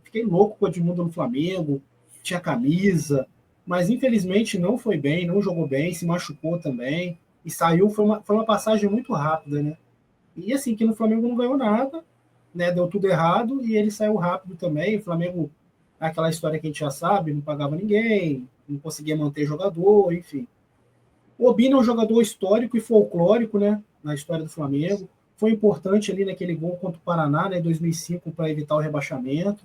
fiquei louco com o Edmundo no Flamengo. Tinha camisa. Mas infelizmente não foi bem, não jogou bem, se machucou também. E saiu, foi uma passagem muito rápida, né? E assim, que no Flamengo não ganhou nada, né? Deu tudo errado e ele saiu rápido também. O Flamengo, aquela história que a gente já sabe, não pagava ninguém, não conseguia manter jogador, enfim. O Obina é um jogador histórico e folclórico, né? Na história do Flamengo. Foi importante ali naquele gol contra o Paraná, né? Em 2005, para evitar o rebaixamento.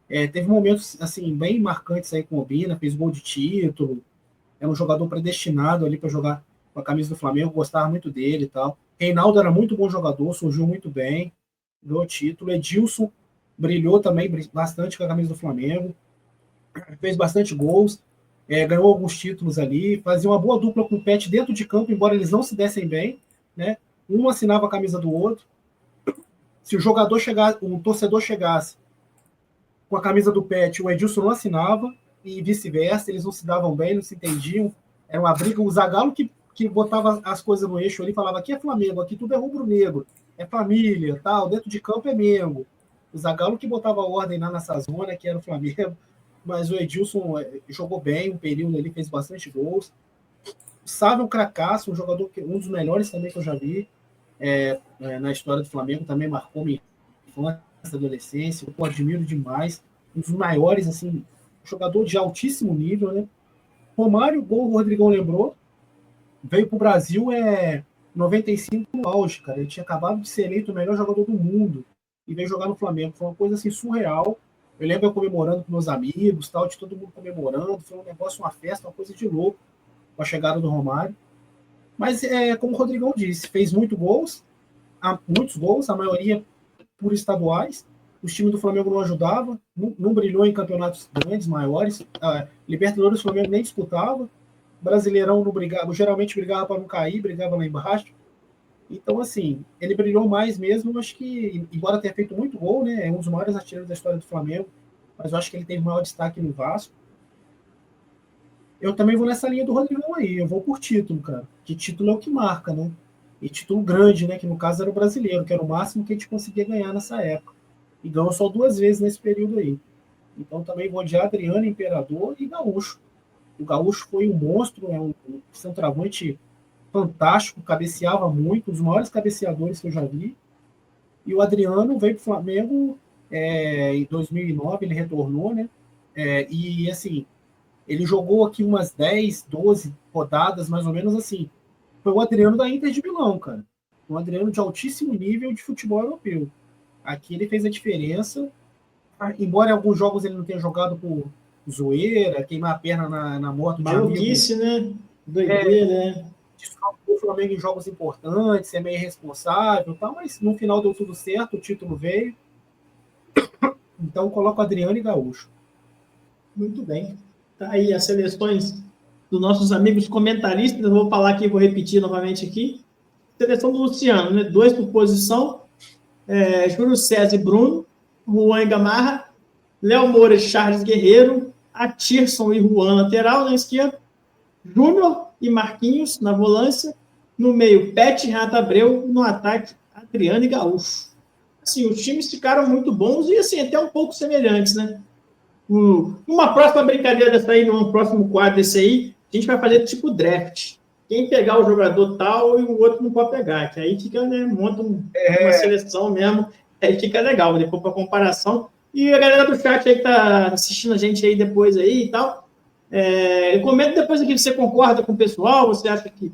Teve momentos, assim, bem marcantes aí com o Obina, fez gol de título. É um jogador predestinado ali para jogar com a camisa do Flamengo, gostava muito dele e tal. Reinaldo era muito bom jogador, surgiu muito bem, ganhou título. Edilson brilhou também bastante com a camisa do Flamengo, fez bastante gols, ganhou alguns títulos ali, fazia uma boa dupla com o Pet dentro de campo, embora eles não se dessem bem, né? Um assinava a camisa do outro. Se o jogador chegasse, um torcedor chegasse com a camisa do Pet, o Edilson não assinava, e vice-versa, eles não se davam bem, não se entendiam, era uma briga. O Zagallo que botava as coisas no eixo ali, falava: aqui é Flamengo, aqui tudo é rubro-negro, é família, tal, dentro de campo é Mengo. O Zagallo que botava ordem lá nessa zona, que era o Flamengo, mas o Edilson jogou bem um período ali, fez bastante gols. sabe, um cracaço, um jogador, um dos melhores também que eu já vi na história do Flamengo, também marcou minha infância, adolescência, eu admiro demais, um dos maiores, assim, jogador de altíssimo nível, né? Romário, gol, o Rodrigão lembrou, veio para o Brasil 95 no auge, cara. Ele tinha acabado de ser eleito o melhor jogador do mundo e veio jogar no Flamengo. Foi uma coisa assim surreal. Eu lembro eu comemorando com meus amigos, tal, de todo mundo comemorando. Foi um negócio, uma festa, uma coisa de louco com a chegada do Romário. Mas, como o Rodrigão disse, fez muitos gols, a maioria por estaduais. Os times do Flamengo não ajudavam, não brilhou em campeonatos grandes, maiores. Libertadores, o Flamengo nem disputava. Brasileirão não brigava, geralmente brigava para não cair, brigava lá embaixo. Então, assim, ele brilhou mais mesmo, acho que, embora tenha feito muito gol, né, é um dos maiores artilheiros da história do Flamengo, mas eu acho que ele teve maior destaque no Vasco. Eu também vou nessa linha do Rodrigão aí, eu vou por título, cara, que título é o que marca, né, e título grande, né, que no caso era o brasileiro, que era o máximo que a gente conseguia ganhar nessa época, e ganhou só 2 vezes nesse período aí. Então também vou de Adriano, Imperador e Gaúcho. O Gaúcho foi um monstro, um centroavante fantástico, cabeceava muito, um dos maiores cabeceadores que eu já vi. E o Adriano veio para o Flamengo em 2009, ele retornou, né? E assim, ele jogou aqui umas 10, 12 rodadas, mais ou menos assim. Foi o Adriano da Inter de Milão, cara. Um Adriano de altíssimo nível de futebol europeu. Aqui ele fez a diferença, embora em alguns jogos ele não tenha jogado por zoeira, queimar a perna na moto. Maluquice, né? Doideira, né? O Flamengo em jogos importantes, é meio irresponsável, tal, mas no final deu tudo certo, o título veio. Então coloco Adriano e Gaúcho. Muito bem. Tá aí as seleções dos nossos amigos comentaristas. Eu vou falar aqui, vou repetir novamente aqui. Seleção do Luciano, né? 2 por posição. Júlio César e Bruno. Juan e Gamarra. Léo Moura e Charles Guerreiro. Atirson e Juan lateral na esquerda. Júnior e Marquinhos na volância. No meio, Pet e Renato Abreu. No ataque, Adriano e Gaúcho. Assim, os times ficaram muito bons e assim, até um pouco semelhantes, né? Uma próxima brincadeira dessa aí, num próximo quadro desse aí, a gente vai fazer tipo draft. Quem pegar o jogador tal e o outro não pode pegar, que aí fica, né, monta uma seleção mesmo, aí fica legal, depois para comparação. E a galera do chat aí que tá assistindo a gente aí depois aí e tal, comenta depois aqui se você concorda com o pessoal, você acha que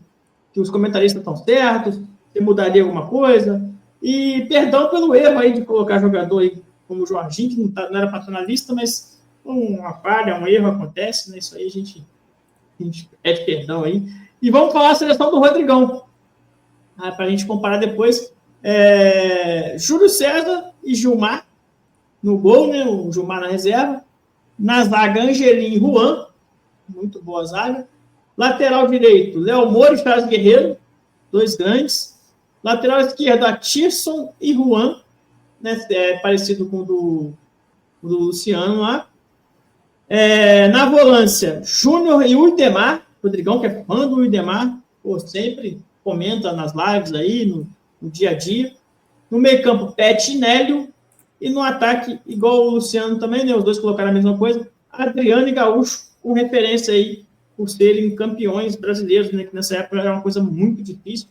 os comentaristas estão certos, você mudaria alguma coisa. E perdão pelo erro aí de colocar jogador aí como o Jorginho, que não era patronalista, mas uma falha, um erro acontece, né? Isso aí a gente pede perdão aí. E vamos falar a seleção do Rodrigão, para a gente comparar depois. Júlio César e Gilmar no gol, né? O Gilmar na reserva. Na zaga, Angelim e Juan. Muito boa zaga. Lateral direito, Léo Moura e Charles Guerreiro. 2 grandes. Lateral esquerdo, Atirson e Juan. Né? Parecido com o do Luciano lá. Na volância, Júnior e Uidemar. Rodrigão, que é fã do Uidemar, sempre comenta nas lives aí, no dia a dia. No meio campo, Pet e Nélio. E no ataque, igual o Luciano também, né? Os dois colocaram a mesma coisa. Adriano e Gaúcho, com referência aí, por serem campeões brasileiros, né? Que nessa época era uma coisa muito difícil.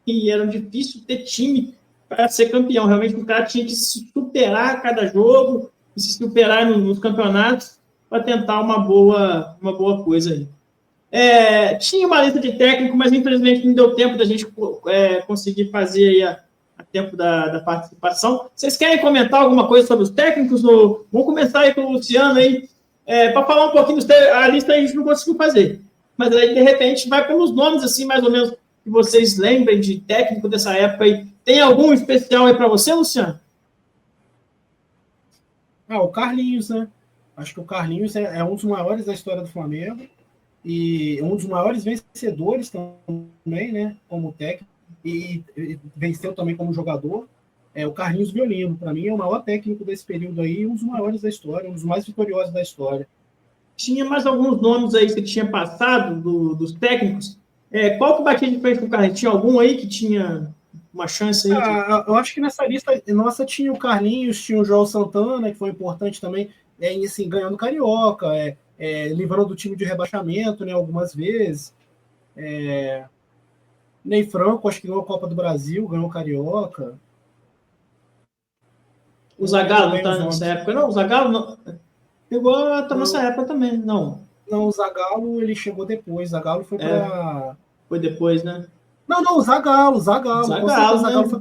E era difícil ter time para ser campeão. Realmente, o cara tinha que se superar a cada jogo, e se superar nos campeonatos, para tentar uma boa coisa aí. Tinha uma lista de técnico, mas infelizmente não deu tempo da gente conseguir fazer aí a tempo da participação. Vocês querem comentar alguma coisa sobre os técnicos? Vamos começar aí com o Luciano aí, para falar um pouquinho a lista a gente não conseguiu fazer. Mas aí, de repente, vai pelos nomes, assim, mais ou menos, que vocês lembrem de técnico dessa época aí. Tem algum especial aí para você, Luciano? O Carlinhos, né? Acho que o Carlinhos é um dos maiores da história do Flamengo e um dos maiores vencedores também, né? Como técnico e venceu também como jogador. O Carlinhos Violino, para mim, é o maior técnico desse período aí, um dos maiores da história, um dos mais vitoriosos da história. Tinha mais alguns nomes aí que você tinha passado dos técnicos. Qual que batia de frente com o Carlinhos? Tinha algum aí que tinha uma chance aí? Eu acho que nessa lista nossa tinha o Carlinhos, tinha o João Santana, que foi importante também, assim, ganhando Carioca, livrando o time de rebaixamento, né, algumas vezes. Ney Franco, acho que ganhou a Copa do Brasil, ganhou o Carioca. O Zagallo não Bem os tá nessa nomes. época, não? O Zagallo não... Pegou, tá Não. nessa época também, não. Não, o Zagallo, ele chegou depois. O Zagallo foi para... Foi depois, né? Não, o Zagallo, com certeza. O Zagallo, Zagallo né? foi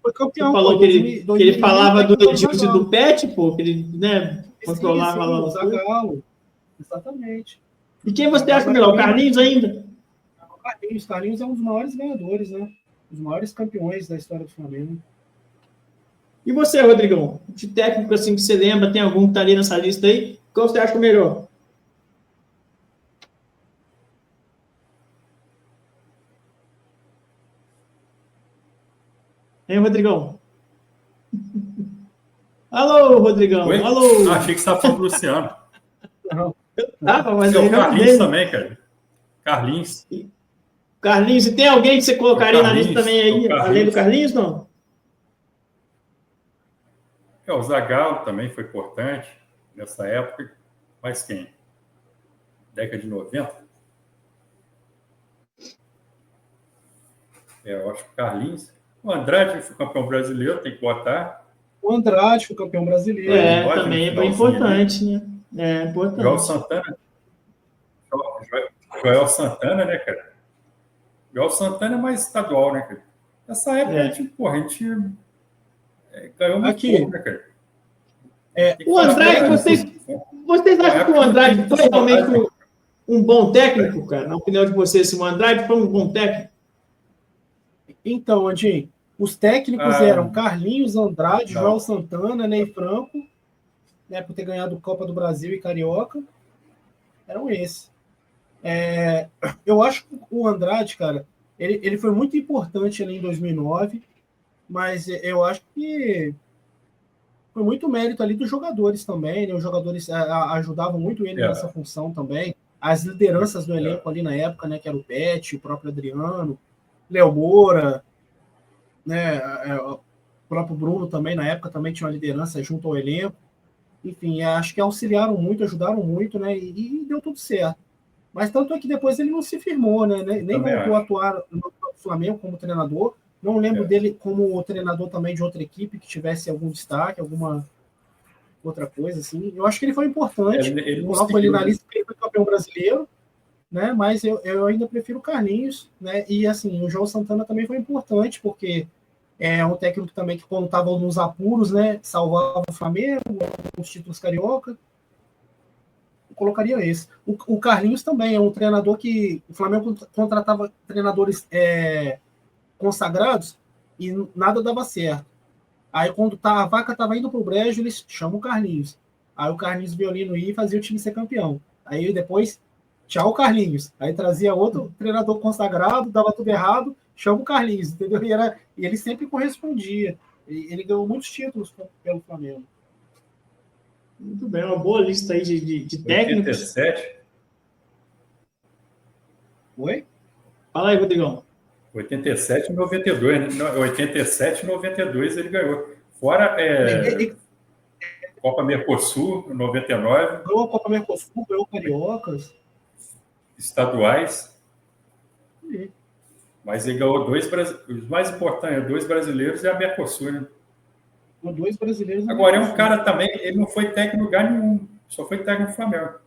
Você campeão. falou que ele, 2000, que ele falava do técnico Edilson e Zagallo. do Pet, pô, que ele, né, controlava Sim, lá o o clube. Zagallo. Exatamente. E quem você Zagallo acha era melhor? O bem Carlinhos ainda? Carlinhos é um dos maiores ganhadores, né? Os maiores campeões da história do Flamengo. E você, Rodrigão? De técnico assim que você lembra, tem algum que tá ali nessa lista aí? Qual você acha melhor? Hein, Rodrigão? Alô, Rodrigão. Oi? Alô. Achei que você estava falando do Luciano. Não. Mas Tem aí o já Carlinhos mandei. também, cara. Carlinhos. Carlinhos, e tem alguém que você colocaria na lista também O aí, além do Carlinhos. Carlinhos, não? O Zagallo também foi importante nessa época. Mas quem? Década de 90? Eu acho que o Carlinhos. O Andrade foi campeão brasileiro, tem que botar. O Andrade foi campeão brasileiro. Também é bem importante, né? É importante. Joel Santana. Joel Santana, né, cara? Joel Santana é mais estadual, né, cara? Nessa época, a gente ganhou muito pouco, né, cara? O Andrade, vocês acham que o Andrade foi realmente um bom técnico, cara? Na opinião de vocês, se o Andrade foi um bom técnico? Então, Andinho, os técnicos eram Carlinhos, Andrade, não. João Santana, Ney Franco, né, por ter ganhado Copa do Brasil e Carioca. Eram esses. Eu acho que o Andrade, cara, ele foi muito importante ali em 2009, mas eu acho que foi muito mérito ali dos jogadores também, né? Os jogadores ajudavam muito ele nessa função também. As lideranças do elenco ali na época, né, que era o Pet, o próprio Adriano, Léo Moura, né, o próprio Bruno também, na época, também tinha uma liderança junto ao elenco. Enfim, acho que auxiliaram muito, ajudaram muito, né, e deu tudo certo. Mas tanto é que depois ele não se firmou, né, nem voltou a atuar no Flamengo como treinador. Não lembro dele como treinador também de outra equipe que tivesse algum destaque, alguma outra coisa, assim. Eu acho que ele foi importante. Eu coloco ele na lista porque ele foi campeão brasileiro, né? Mas eu ainda prefiro o Carlinhos, né? E assim, o João Santana também foi importante, porque é um técnico também que, quando estava nos apuros, né, salvava o Flamengo, os títulos carioca. Eu colocaria esse. O Carlinhos também é um treinador que o Flamengo contratava treinadores consagrados e nada dava certo. Aí, quando a vaca estava indo para o brejo, eles chamam o Carlinhos. Aí o Carlinhos Violino ia e fazia o time ser campeão. Aí depois, tchau, Carlinhos. Aí trazia outro treinador consagrado, dava tudo errado, chama o Carlinhos, entendeu? E ele sempre correspondia. Ele ganhou muitos títulos pelo Flamengo. Muito bem, uma boa lista aí de técnicos. 87. Oi? Fala aí, Rodrigão. 87 e 92, né? 87 e 92 ele ganhou. Fora Copa Mercosul, 99. Ganhou a Copa Mercosul, ganhou Cariocas. Estaduais. Mas ele ganhou os mais importantes, 2 brasileiros e a Mercosul, né? Dois brasileiros. Agora, é um cara também, ele não foi técnico em lugar nenhum, só foi técnico no Flamengo.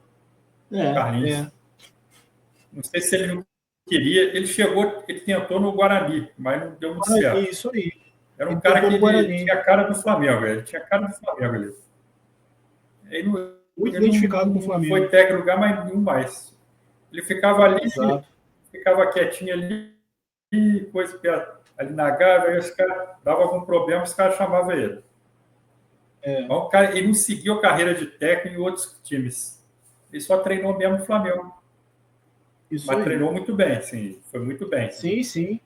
Carlinhos. Não sei se ele não queria, ele tentou no Guarani, mas não deu muito certo. Isso aí. Era um cara que tinha a cara do Flamengo, ele tinha a cara do Flamengo ali. Ele muito identificado com o Flamengo. Foi técnico em lugar mais nenhum mais. Ele ficava ali, ficava quietinho ali, coisa ali na Gávea, aí os caras davam algum problema, os caras chamavam ele. Então, ele não seguiu a carreira de técnico em outros times. Ele só treinou mesmo no Flamengo. Mas treinou muito bem, sim. Foi muito bem. Sim.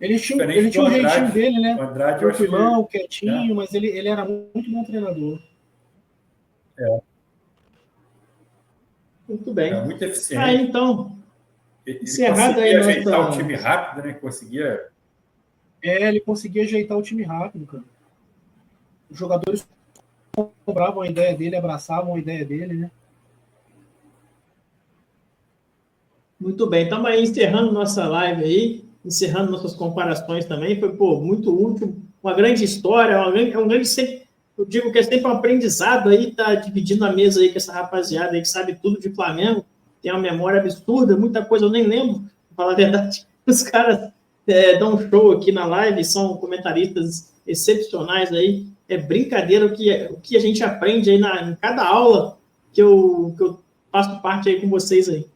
Ele tinha o jeitinho dele, né? Tranquilão, quietinho, mas ele era muito bom treinador. Muito bem. Muito eficiente. Então, ele encerrado aí conseguia ajeitar o time rápido, né? Conseguia. Ele conseguia ajeitar o time rápido, cara. Os jogadores compravam a ideia dele, abraçavam a ideia dele, né? Muito bem, estamos aí encerrando nossa live aí, encerrando nossas comparações também. Foi, pô, muito útil, uma grande história, eu digo que é sempre um aprendizado aí, tá dividindo a mesa aí com essa rapaziada aí que sabe tudo de Flamengo, tem uma memória absurda, muita coisa eu nem lembro, pra falar a verdade. Os caras dão um show aqui na live, são comentaristas excepcionais aí. É brincadeira o que a gente aprende aí em cada aula que eu faço parte aí com vocês aí.